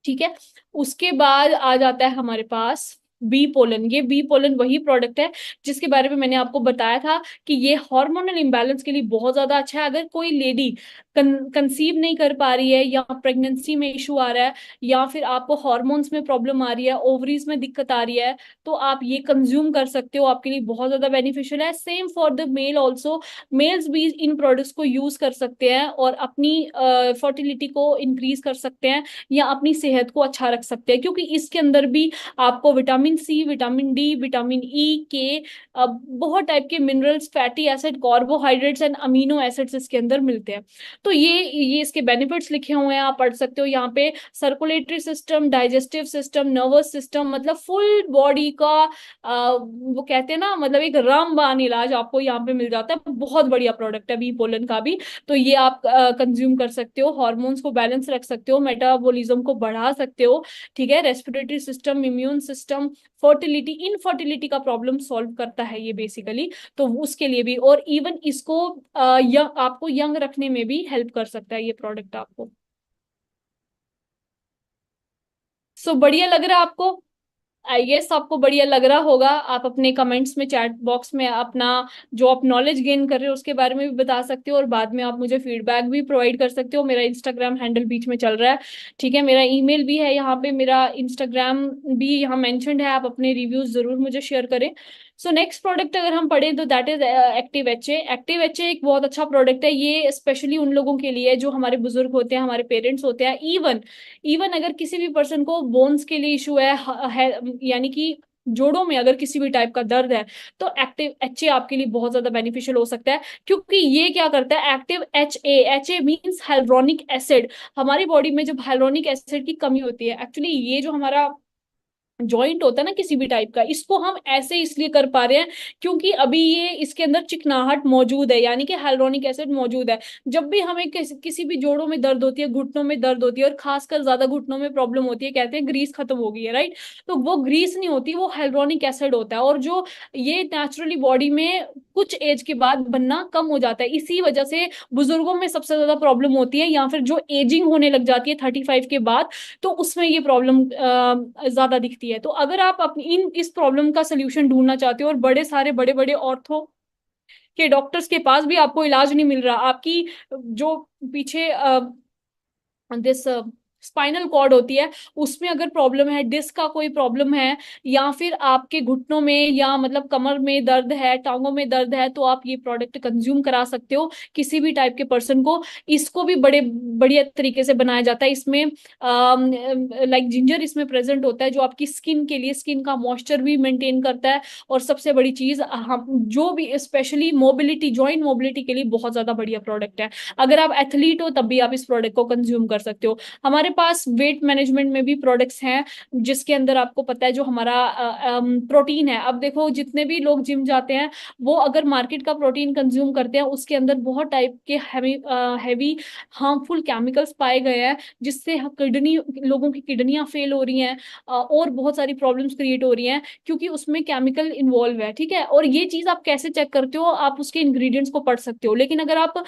Speaker 1: ठीक है, उसके बाद आ जाता है हमारे पास बी पोलन। ये बी पोलन वही प्रोडक्ट है जिसके बारे में मैंने आपको बताया था कि ये हार्मोनल इंबैलेंस के लिए बहुत ज्यादा अच्छा है। अगर कोई लेडी कंसीव नहीं कर पा रही है, या प्रेगनेंसी में इशू आ रहा है, या फिर आपको हार्मोन्स में प्रॉब्लम आ रही है, ओवरीज में दिक्कत आ रही है, तो आप ये कंज्यूम कर सकते हो, आपके लिए बहुत ज्यादा बेनिफिशियल है। Same for the male also, males भी इन प्रोडक्ट्स को यूज कर सकते हैं और अपनी फर्टिलिटी को इंक्रीज कर सकते हैं या अपनी सेहत को अच्छा रख सकते हैं, क्योंकि इसके अंदर भी आपको vitamin C, vitamin D, vitamin E के बहुत टाइप के minerals, fatty acid, carbohydrates and amino acids इसके अंदर मिलते हैं। तो ये इसके बेनिफिट्स लिखे हुए हैं, आप पढ़ सकते हो यहाँ पे। Circulatory system, digestive system, nervous system, मतलब फुल बॉडी का वो कहते हैं ना, मतलब एक रामबाण इलाज आपको यहाँ पे मिल जाता है। बहुत बढ़िया प्रोडक्ट है बी पोलन का भी। तो ये आप कंज्यूम कर सकते हो, हार्मोन्स को बैलेंस रख सकते हो, मेटाबॉलिज्म को बढ़ा सकते हो। ठीक है, respiratory system, immune system, fertility, infertility का प्रॉब्लम सॉल्व करता है ये बेसिकली। तो उसके लिए भी, और इवन इसको आपको यंग रखने में भी हेल्प कर सकता है ये प्रोडक्ट आपको। सो बढ़िया लग रहा है आपको? आई गेस आपको बढ़िया लग रहा होगा। आप अपने कमेंट्स में, चैट बॉक्स में अपना जो आप नॉलेज गेन कर रहे हो उसके बारे में भी बता सकते हो, और बाद में आप मुझे फीडबैक भी प्रोवाइड कर सकते हो। मेरा इंस्टाग्राम हैंडल बीच में चल रहा है, ठीक है, मेरा ईमेल भी है यहाँ पे, मेरा इंस्टाग्राम भी यहाँ मेंशन्ड है। आप अपने रिव्यूज जरूर मुझे शेयर करें। सो नेक्स्ट प्रोडक्ट अगर हम पढ़ें तो that is active H A. Active H ए एक बहुत अच्छा प्रोडक्ट है, ये स्पेशली उन लोगों के लिए जो हमारे बुजुर्ग होते हैं, हमारे पेरेंट्स होते हैं। इवन इवन अगर किसी भी पर्सन को बोन्स के लिए इशू है यानी कि जोड़ों में अगर किसी भी टाइप का दर्द है, तो एक्टिव एच ए आपके लिए बहुत ज्यादा बेनिफिशियल हो सकता है। क्योंकि ये क्या करता है, active H A means hyaluronic acid. हमारी बॉडी में जब हाइल्युरोनिक एसिड की कमी होती है, एक्चुअली ये जो हमारा जॉइंट होता है ना किसी भी टाइप का, इसको हम ऐसे इसलिए कर पा रहे हैं क्योंकि अभी ये इसके अंदर चिकनाहट मौजूद है, यानी कि हाइल्युरोनिक एसिड मौजूद है। जब भी हमें किसी भी जोड़ों में दर्द होती है, घुटनों में दर्द होती है, और खासकर ज्यादा घुटनों में प्रॉब्लम होती है, कहते हैं ग्रीस खत्म हो गई है, राइट। तो वो ग्रीस नहीं होती, वो हाइल्युरोनिक एसिड होता है, और जो ये नेचुरली बॉडी में कुछ एज के बाद बनना कम हो जाता है। इसी वजह से बुजुर्गों में सबसे ज्यादा प्रॉब्लम होती है, या फिर जो एजिंग होने लग जाती है 35 के बाद, तो उसमें ये प्रॉब्लम ज्यादा दिखती है। तो अगर आप अपनी इस प्रॉब्लम का सोल्यूशन ढूंढना चाहते हो, और बड़े सारे बड़े बड़े ऑर्थो के डॉक्टर्स के पास भी आपको इलाज नहीं मिल रहा, आपकी जो पीछे दिस स्पाइनल कॉर्ड होती है, उसमें अगर प्रॉब्लम है, डिस्क का कोई प्रॉब्लम है, या फिर आपके घुटनों में या मतलब कमर में दर्द है, टांगों में दर्द है, तो आप ये प्रोडक्ट कंज्यूम करा सकते हो किसी भी टाइप के पर्सन को। इसको भी बड़े बढ़िया तरीके से बनाया जाता है। इसमें लाइक जिंजर इसमें प्रेजेंट होता है, जो आपकी स्किन के लिए, स्किन का मॉइस्चर भी मेंटेन करता है। और सबसे बड़ी चीज, हम जो भी स्पेशली मोबिलिटी, जॉइंट मोबिलिटी के लिए बहुत ज्यादा बढ़िया प्रोडक्ट है। अगर आप एथलीट हो तब भी आप इस प्रोडक्ट को कंज्यूम कर सकते हो। हमारे पास वेट मैनेजमेंट में भी प्रोडक्ट्स हैं, जिसके अंदर आपको पता है जो हमारा प्रोटीन है। अब देखो, जितने भी लोग जिम जाते हैं वो अगर मार्केट का प्रोटीन कंज्यूम करते हैं, उसके अंदर बहुत टाइप के हैवी हार्मफुल केमिकल्स पाए गए हैं, जिससे किडनी, लोगों की किडनियां फेल हो रही हैं, और बहुत सारी प्रॉब्लम्स क्रिएट हो रही हैं, क्योंकि उसमें केमिकल इन्वॉल्व है। ठीक है, और ये चीज आप कैसे चेक करते हो? आप उसके इंग्रेडिएंट्स को पढ़ सकते हो। लेकिन अगर आप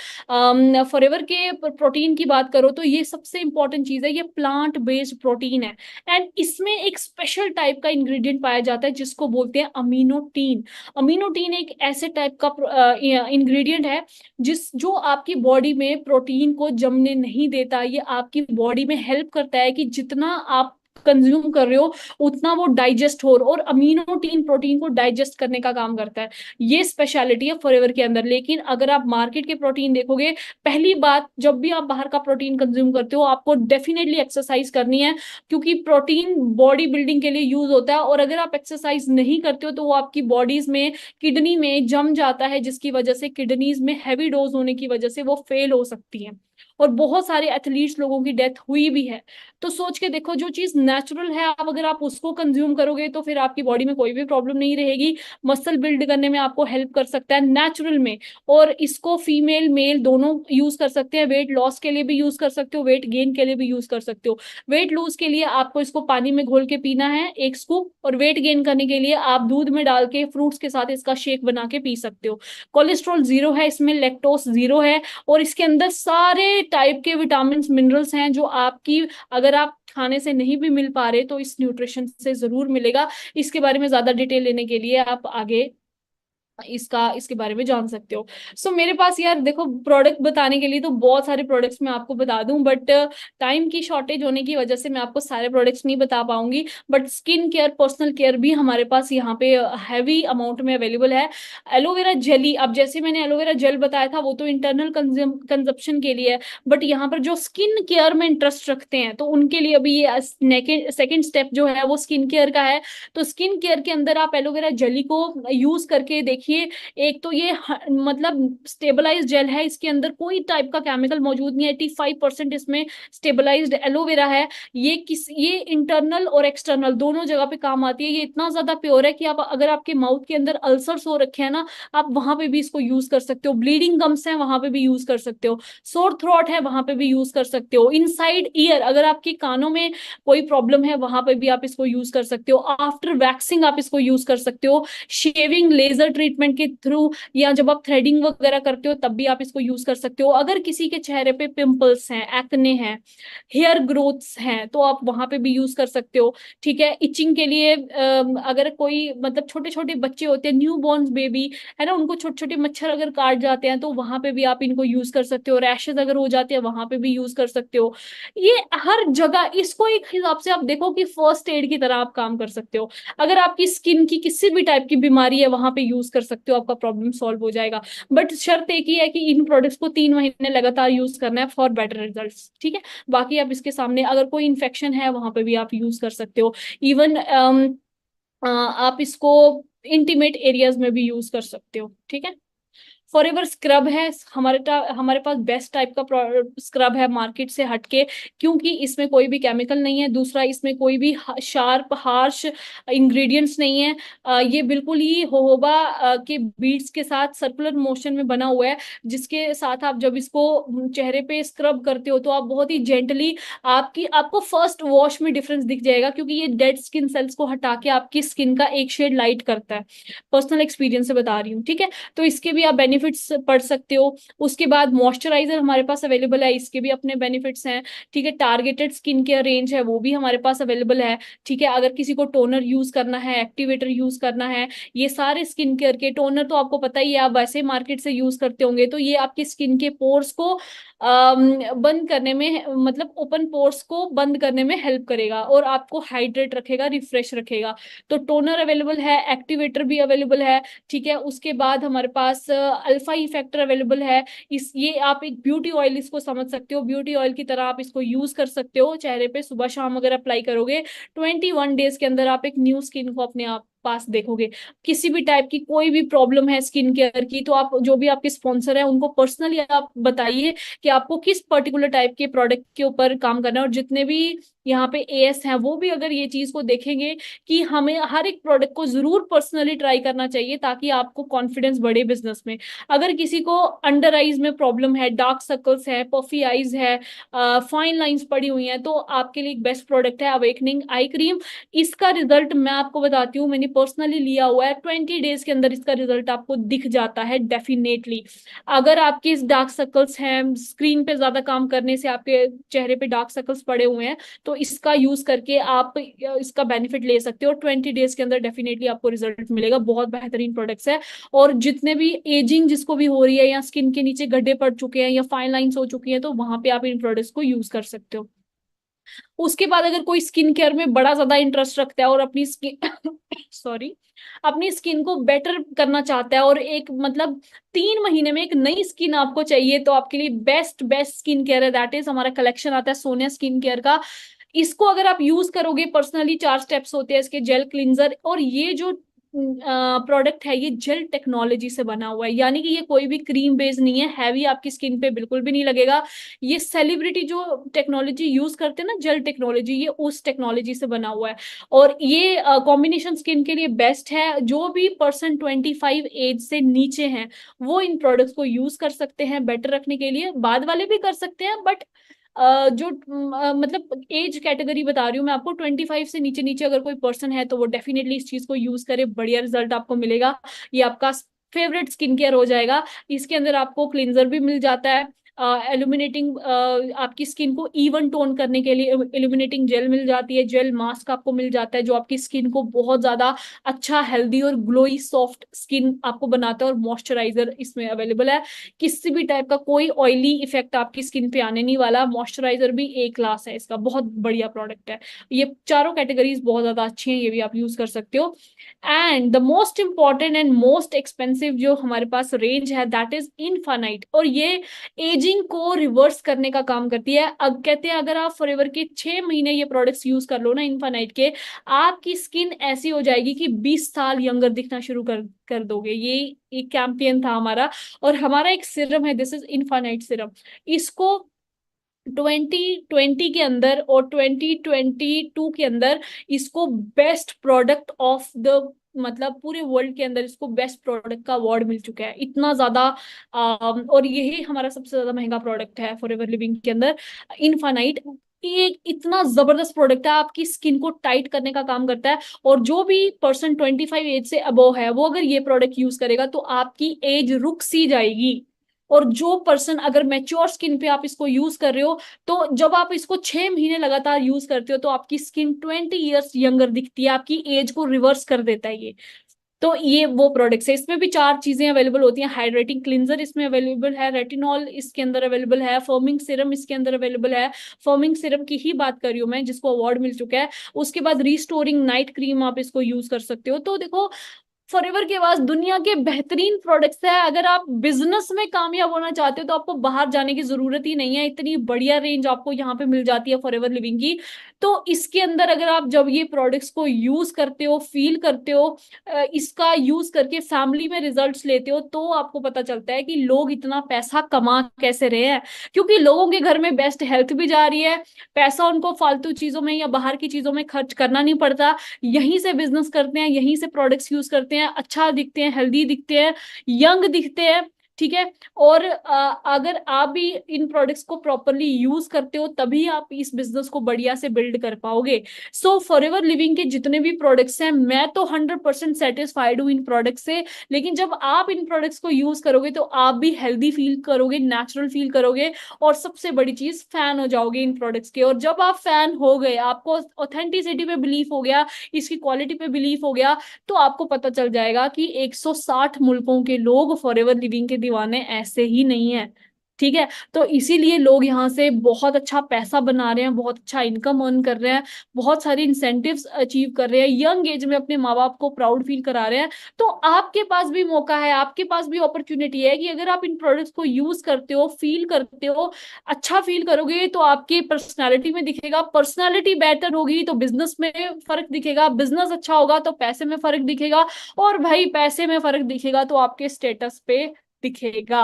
Speaker 1: फॉरएवर के प्रोटीन की बात करो तो ये सबसे इंपॉर्टेंट चीज है, ये प्लांट बेस्ड प्रोटीन है। एंड इसमें एक स्पेशल टाइप का इंग्रेडिएंट पाया जाता है जिसको बोलते हैं अमीनोटीन। अमीनोटीन एक ऐसे टाइप का इंग्रेडिएंट है जिस जो आपकी बॉडी में प्रोटीन को जमने नहीं देता। ये आपकी बॉडी में हेल्प करता है कि जितना आप कंज्यूम कर रहे हो उतना वो डाइजेस्ट हो, और अमीनोटीन प्रोटीन को डाइजेस्ट करने का काम करता है। ये स्पेशलिटी है फॉरएवर के अंदर। लेकिन अगर आप मार्केट के प्रोटीन देखोगे, पहली बात, जब भी आप बाहर का प्रोटीन कंज्यूम करते हो आपको डेफिनेटली एक्सरसाइज करनी है, क्योंकि प्रोटीन बॉडी बिल्डिंग के लिए यूज होता है। और अगर आप एक्सरसाइज नहीं करते हो तो वो आपकी बॉडीज में, किडनी में जम जाता है, जिसकी वजह से किडनीज में हैवी डोज होने की वजह से वो फेल हो सकती है। और बहुत सारे एथलीट्स लोगों की डेथ हुई भी है। तो सोच के देखो, जो चीज नेचुरल है, आप अगर आप उसको कंज्यूम करोगे तो फिर आपकी बॉडी में कोई भी प्रॉब्लम नहीं रहेगी। मसल बिल्ड करने में आपको हेल्प कर सकता है नेचुरल में। और इसको फीमेल मेल दोनों यूज कर सकते हैं। वेट लॉस के लिए भी यूज कर सकते हो, वेट गेन के लिए भी यूज कर सकते हो। वेट लूज के लिए आपको इसको पानी में घोल के पीना है 1 स्कूप, और वेट गेन करने के लिए आप दूध में डाल के फ्रूट्स के साथ इसका शेक बना के पी सकते हो। कोलेस्ट्रॉल जीरो है इसमें, लैक्टोस जीरो है, और इसके अंदर सारे टाइप के विटामिन मिनरल्स हैं जो आपकी, अगर आप खाने से नहीं भी मिल पा रहे तो इस न्यूट्रिशन से जरूर मिलेगा। इसके बारे में ज्यादा डिटेल लेने के लिए आप आगे इसके बारे में जान सकते हो। सो मेरे पास यार देखो, प्रोडक्ट बताने के लिए तो बहुत सारे प्रोडक्ट्स मैं आपको बता दूं, बट टाइम की शॉर्टेज होने की वजह से मैं आपको सारे प्रोडक्ट्स नहीं बता पाऊंगी। But skin care, personal care भी हमारे पास यहाँ पे हैवी अमाउंट में अवेलेबल है। एलोवेरा जेली, अब जैसे मैंने एलोवेरा जेल बताया था वो तो इंटरनल कंजप्शन के लिए है, बट यहाँ पर जो स्किन केयर में इंटरेस्ट रखते हैं तो उनके लिए अभी ये सेकेंड स्टेप जो है वो स्किन केयर का है। तो स्किन केयर के अंदर आप एलोवेरा जेली को यूज करके देखिए। एक तो ये मतलब स्टेबलाइज जेल है, इसके अंदर कोई टाइप का केमिकल मौजूद नहीं है, 85% इसमें स्टेबलाइज्ड एलोवेरा है। ये इंटरनल और एक्सटर्नल दोनों जगह पे काम आती है। ये इतना ज्यादा प्योर है कि आप, अगर आपके माउथ के अंदर अल्सर्स हो रखे हैं ना, आप वहां पे भी इसको यूज कर सकते हो। ब्लीडिंग गम्स है वहां पे भी यूज कर सकते हो, सोर थ्रोट है वहां पे भी यूज कर सकते हो, इनसाइड ईयर, अगर आपके कानों में कोई प्रॉब्लम है वहां पे भी आप इसको यूज कर सकते हो। आफ्टर वैक्सिंग आप इसको यूज कर सकते हो, शेविंग लेजर ट्रीटमेंट के थ्रू, या जब आप थ्रेडिंग वगैरह करते हो तब भी आप इसको यूज कर सकते हो। अगर किसी के चेहरे पे पिंपल्स हैं, एक्ने हैं, हेयर ग्रोथ्स हैं, तो आप वहां पे भी यूज कर सकते हो। ठीक है, इचिंग के लिए अगर कोई मतलब छोटे छोटे बच्चे होते हैं, न्यू बॉर्न बेबी है ना, उनको छोटे छोटे मच्छर अगर काट जाते हैं तो वहां पे भी आप इनको यूज कर सकते हो। रैशेज अगर हो जाते हैं वहां पे भी यूज कर सकते हो। ये हर जगह, इसको एक हिसाब से आप देखो कि फर्स्ट एड की तरह आप काम कर सकते हो। अगर आपकी स्किन की किसी भी टाइप की बीमारी है वहां पे यूज कर सकते हो, आपका प्रॉब्लम सॉल्व हो जाएगा। बट शर्त एक ही है कि इन प्रोडक्ट्स को 3 महीने लगातार यूज करना है फॉर बेटर रिजल्ट्स। ठीक है, बाकी आप इसके सामने, अगर कोई इन्फेक्शन है वहां पे भी आप यूज कर सकते हो। इवन आप इसको इंटीमेट एरियाज में भी यूज कर सकते हो। ठीक है, फॉरएवर स्क्रब है हमारे पास बेस्ट टाइप का स्क्रब है मार्केट से हटके, क्योंकि इसमें कोई भी केमिकल नहीं है। दूसरा, इसमें कोई भी शार्प हार्श इंग्रेडिएंट्स नहीं है। ये बिल्कुल ही होहोबा के बीड्स के साथ सर्कुलर मोशन में बना हुआ है, जिसके साथ आप जब इसको चेहरे पे स्क्रब करते हो तो आप बहुत ही जेंटली, आपको फर्स्ट वॉश में डिफरेंस दिख जाएगा, क्योंकि ये डेड स्किन सेल्स को हटा के आपकी स्किन का एक शेड लाइट करता है। पर्सनल एक्सपीरियंस से बता रही हूँ। ठीक है, तो इसके भी आप बेनिफिट्स पढ़ सकते हो। उसके बाद मॉइस्चराइजर हमारे पास अवेलेबल है, इसके भी अपने बेनिफिट्स हैं। ठीक है, टारगेटेड स्किन केयर रेंज है वो भी हमारे पास अवेलेबल है। ठीक है, अगर किसी को टोनर यूज करना है, एक्टिवेटर यूज करना है, ये सारे स्किन केयर के टोनर तो आपको पता ही है, आप वैसे मार्केट से यूज करते होंगे, तो ये आपकी स्किन के पोर्स को बंद करने में, मतलब ओपन पोर्स को बंद करने में हेल्प करेगा और आपको हाइड्रेट रखेगा, रिफ्रेश रखेगा। तो टोनर अवेलेबल है, एक्टिवेटर भी अवेलेबल है, ठीक है। उसके बाद हमारे पास अल्फा इफेक्टर अवेलेबल है। इस ये आप एक ब्यूटी ऑयल इसको समझ सकते हो, ब्यूटी ऑयल की तरह आप इसको यूज कर सकते हो चेहरे पे, सुबह शाम अगर अप्लाई करोगे 21 डेज के अंदर आप एक न्यू स्किन को अपने आप पास देखोगे। किसी भी टाइप की कोई भी प्रॉब्लम है स्किन केयर की, तो आप जो भी आपके स्पॉन्सर है उनको पर्सनली आप बताइए कि आपको किस पर्टिकुलर टाइप के प्रोडक्ट के ऊपर काम करना है। और जितने भी यहाँ पे एएस हैं वो भी अगर ये चीज को देखेंगे कि हमें हर एक प्रोडक्ट को जरूर पर्सनली ट्राई करना चाहिए, ताकि आपको कॉन्फिडेंस बढ़े बिजनेस में। अगर किसी को अंडर आईज में प्रॉब्लम है, डार्क सर्कल्स है, पफी आईज है, फाइन लाइंस पड़ी हुई हैं, तो आपके लिए एक बेस्ट प्रोडक्ट है अवेकनिंग आई क्रीम। इसका रिजल्ट मैं आपको बताती हूँ, मैंने पर्सनली लिया हुआ है, 20 डेज के अंदर इसका रिजल्ट आपको दिख जाता है डेफिनेटली। अगर आपके इस डार्क सर्कल्स हैं, स्क्रीन पे ज्यादा काम करने से आपके चेहरे पे डार्क सर्कल्स पड़े हुए हैं, तो इसका यूज करके आप इसका बेनिफिट ले सकते हो। 20 डेज के अंदर डेफिनेटली आपको रिजल्ट मिलेगा। बहुत बेहतरीन प्रोडक्ट्स है। और जितने भी एजिंग जिसको भी हो रही है, या स्किन के नीचे गड्ढे पड़ चुके हैं, या फाइन लाइंस हो चुकी हैं, तो वहां पे आप इन प्रोडक्ट्स को यूज कर सकते हो। उसके बाद अगर कोई स्किन केयर में बड़ा ज्यादा इंटरेस्ट रखता है और अपनी स्किन सॉरी, अपनी स्किन को बेटर करना चाहता है, और एक मतलब 3 महीने में एक नई स्किन आपको चाहिए, तो आपके लिए बेस्ट बेस्ट स्किन केयर है, दैट इज हमारा कलेक्शन आता है सोनिया स्किन केयर का। इसको अगर आप यूज करोगे पर्सनली, 4 स्टेप्स होते हैं इसके, जेल क्लिंजर, और ये जो प्रोडक्ट है ये जेल टेक्नोलॉजी से बना हुआ है, यानी कि ये कोई भी क्रीम बेस्ड नहीं है, हैवी आपकी स्किन पे बिल्कुल भी नहीं लगेगा। ये सेलिब्रिटी जो टेक्नोलॉजी यूज करते हैं ना, जेल टेक्नोलॉजी, ये उस टेक्नोलॉजी से बना हुआ है। और ये कॉम्बिनेशन स्किन के लिए बेस्ट है। जो भी पर्सन 25 एज से नीचे हैं वो इन प्रोडक्ट्स को यूज कर सकते हैं बेटर रखने के लिए, बाद वाले भी कर सकते हैं, बट जो मतलब एज कैटेगरी बता रही हूँ मैं आपको, 25 से नीचे नीचे अगर कोई पर्सन है तो वो डेफिनेटली इस चीज को यूज करे, बढ़िया रिजल्ट आपको मिलेगा। ये आपका फेवरेट स्किन केयर हो जाएगा। इसके अंदर आपको क्लिंजर भी मिल जाता है, एल्यूमिनेटिंग आपकी स्किन को इवन टोन करने के लिए एल्यूमिनेटिंग जेल मिल जाती है, जेल मास्क आपको मिल जाता है जो आपकी स्किन को बहुत ज्यादा अच्छा, हेल्दी और ग्लोई सॉफ्ट स्किन आपको बनाता है। और मॉइस्चराइजर इसमें अवेलेबल है, किसी भी टाइप का कोई ऑयली इफेक्ट आपकी स्किन पे आने नहीं वाला। मॉइस्चराइजर भी ए क्लास है इसका, बहुत बढ़िया प्रोडक्ट है। ये चारों कैटेगरीज बहुत ज्यादा अच्छी हैं, ये भी आप यूज कर सकते हो। And the most important and most expensive जो हमारे पास रेंज है दैट इज इनफाइनाइट, और ये एजिंग को रिवर्स करने का काम करती है। अब कहते हैं अगर आप फॉरएवर के 6 महीने ये प्रोडक्ट्स यूज कर लो ना इनफाइनाइट के, आपकी स्किन ऐसी हो जाएगी कि 20 साल यंगर दिखना शुरू कर कर दोगे। ये एक कैंपेन था हमारा। और हमारा एक सिरम है, दिस इज इनफाइनाइट सिरम। इसको 2020 के अंदर और 2022 के अंदर इसको बेस्ट प्रोडक्ट ऑफ द, मतलब पूरे वर्ल्ड के अंदर इसको बेस्ट प्रोडक्ट का अवार्ड मिल चुका है, इतना ज्यादा। और यही हमारा सबसे ज्यादा महंगा प्रोडक्ट है फॉरएवर लिविंग के अंदर, इनफाइनाइट। एक इतना जबरदस्त प्रोडक्ट है, आपकी स्किन को टाइट करने का काम करता है। और जो भी पर्सन 25 एज से अबव है वो अगर ये प्रोडक्ट यूज करेगा तो आपकी एज रुक सी जाएगी। और जो पर्सन अगर मैच्योर स्किन पे आप इसको यूज कर रहे हो, तो जब आप इसको 6 महीने लगातार यूज करते हो तो आपकी स्किन 20 ईयर्स यंगर दिखती है, आपकी एज को रिवर्स कर देता है ये। तो ये वो प्रोडक्ट्स है। इसमें भी 4 चीजें अवेलेबल होती हैं, हाइड्रेटिंग क्लिंजर इसमें अवेलेबल है, रेटिनॉल इसके अंदर अवेलेबल है, फर्मिंग सिरम इसके अंदर अवेलेबल है। फर्मिंग सिरम की ही बात कर रही हूँ मैं, जिसको अवार्ड मिल चुका है। उसके बाद रिस्टोरिंग नाइट क्रीम आप इसको यूज कर सकते हो। तो देखो, फॉरएवर के पास दुनिया के बेहतरीन प्रोडक्ट्स है। अगर आप बिजनेस में कामयाब होना चाहते हो तो आपको बाहर जाने की जरूरत ही नहीं है, इतनी बढ़िया रेंज आपको यहाँ पे मिल जाती है फॉरएवर लिविंग की। तो इसके अंदर अगर आप जब ये प्रोडक्ट्स को यूज करते हो, फील करते हो, इसका यूज करके फैमिली में रिजल्ट्स लेते हो, तो आपको पता चलता है कि लोग इतना पैसा कमा कैसे रहे हैं। क्योंकि लोगों के घर में बेस्ट हेल्थ भी जा रही है, पैसा उनको फालतू चीजों में या बाहर की चीजों में खर्च करना नहीं पड़ता, यहीं से बिजनेस करते हैं, यहीं से प्रोडक्ट्स यूज करते हैं, अच्छा दिखते हैं, हेल्दी दिखते हैं, यंग दिखते हैं, ठीक है। और अगर आप भी इन प्रोडक्ट्स को प्रॉपरली यूज करते हो तभी आप इस बिजनेस को बढ़िया से बिल्ड कर पाओगे। सो फॉरएवर लिविंग के जितने भी प्रोडक्ट्स हैं, मैं तो 100% सेटिस्फाइड हूँ इन प्रोडक्ट्स से। लेकिन जब आप इन प्रोडक्ट्स को यूज करोगे तो आप भी हेल्दी फील करोगे, नेचुरल फील करोगे, और सबसे बड़ी चीज फैन हो जाओगे इन प्रोडक्ट्स के। और जब आप फैन हो गए, आपको ऑथेंटिसिटी पे बिलीफ हो गया, इसकी क्वालिटी पे बिलीफ हो गया, तो आपको पता चल जाएगा कि 160 मुल्कों के लोग फॉरएवर लिविंग के दीवाने ऐसे ही नहीं है। ठीक है। तो इसीलिए लोग यहाँ से बहुत अच्छा पैसा बना रहे हैं, बहुत अच्छा इनकम अर्न कर रहे हैं, बहुत सारी इंसेंटिव्स अचीव कर रहे हैं, यंग एज में अपने माँ बाप को प्राउड फील करा रहे हैं। तो आपके पास भी मौका है, आपके पास भी अपॉर्चुनिटी है कि अगर आप इन प्रोडक्ट्स को यूज करते हो, फील करते हो, अच्छा फील करोगे, तो आपकी पर्सनालिटी में दिखेगा, पर्सनालिटी बेटर होगी तो बिजनेस में फर्क दिखेगा, बिजनेस अच्छा होगा तो पैसे में फर्क दिखेगा, और भाई पैसे में फर्क दिखेगा तो आपके स्टेटस पे दिखेगा,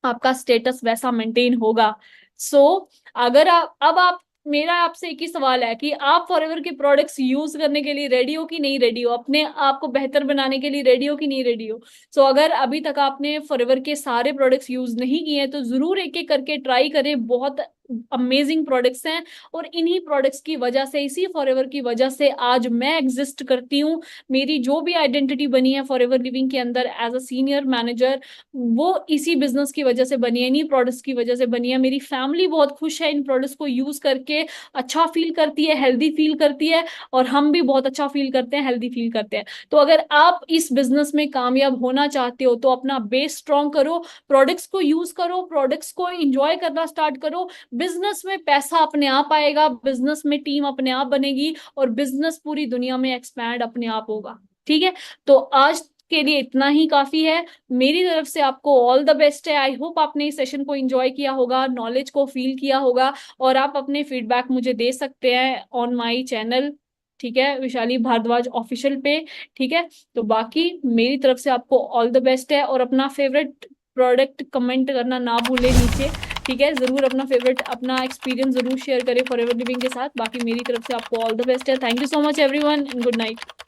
Speaker 1: आपका स्टेटस वैसा मेंटेन होगा। सो अगर आप मेरा आपसे एक ही सवाल है कि आप फॉरएवर के प्रोडक्ट्स यूज करने के लिए रेडी हो कि नहीं रेडी हो, अपने आप को बेहतर बनाने के लिए रेडी हो कि नहीं रेडी हो। सो अगर अभी तक आपने फॉरएवर के सारे प्रोडक्ट्स यूज नहीं किए हैं तो जरूर एक एक करके ट्राई करें, बहुत अमेजिंग प्रोडक्ट्स हैं। और इन्हीं प्रोडक्ट्स की वजह से, इसी फॉरएवर की वजह से आज मैं एग्जिस्ट करती हूँ। मेरी जो भी आइडेंटिटी बनी है फॉरएवर लिविंग के अंदर एज अ सीनियर मैनेजर, वो इसी बिजनेस की वजह से बनी है, इन्हीं प्रोडक्ट्स की वजह से बनी है। मेरी फैमिली बहुत खुश है इन प्रोडक्ट्स को यूज करके, अच्छा फील करती है, हेल्दी फील करती है, और हम भी बहुत अच्छा फील करते हैं, हेल्दी फील करते हैं। तो अगर आप इस बिजनेस में कामयाब होना चाहते हो तो अपना बेस स्ट्रॉन्ग करो, प्रोडक्ट्स को यूज करो, प्रोडक्ट्स को एंजॉय करना स्टार्ट करो। बिजनेस में पैसा अपने आप आएगा, बिजनेस में टीम अपने आप बनेगी, और बिजनेस पूरी दुनिया में एक्सपैंड अपने आप होगा। ठीक है। तो आज के लिए इतना ही काफी है। मेरी तरफ से आपको ऑल द बेस्ट है। आई होप आपने इस सेशन को एंजॉय किया होगा, नॉलेज को फील किया होगा, और आप अपने फीडबैक मुझे दे सकते हैं ऑन माई चैनल, ठीक है, विशाली भारद्वाज ऑफिशियल पे। ठीक है। तो बाकी मेरी तरफ से आपको ऑल द बेस्ट है, और अपना फेवरेट प्रोडक्ट कमेंट करना ना भूले नीचे। ठीक है, जरूर अपना फेवरेट, अपना एक्सपीरियंस जरूर शेयर करें फॉरएवर लिविंग के साथ। बाकी मेरी तरफ से आपको ऑल द बेस्ट है। Thank you so much everyone, and good night.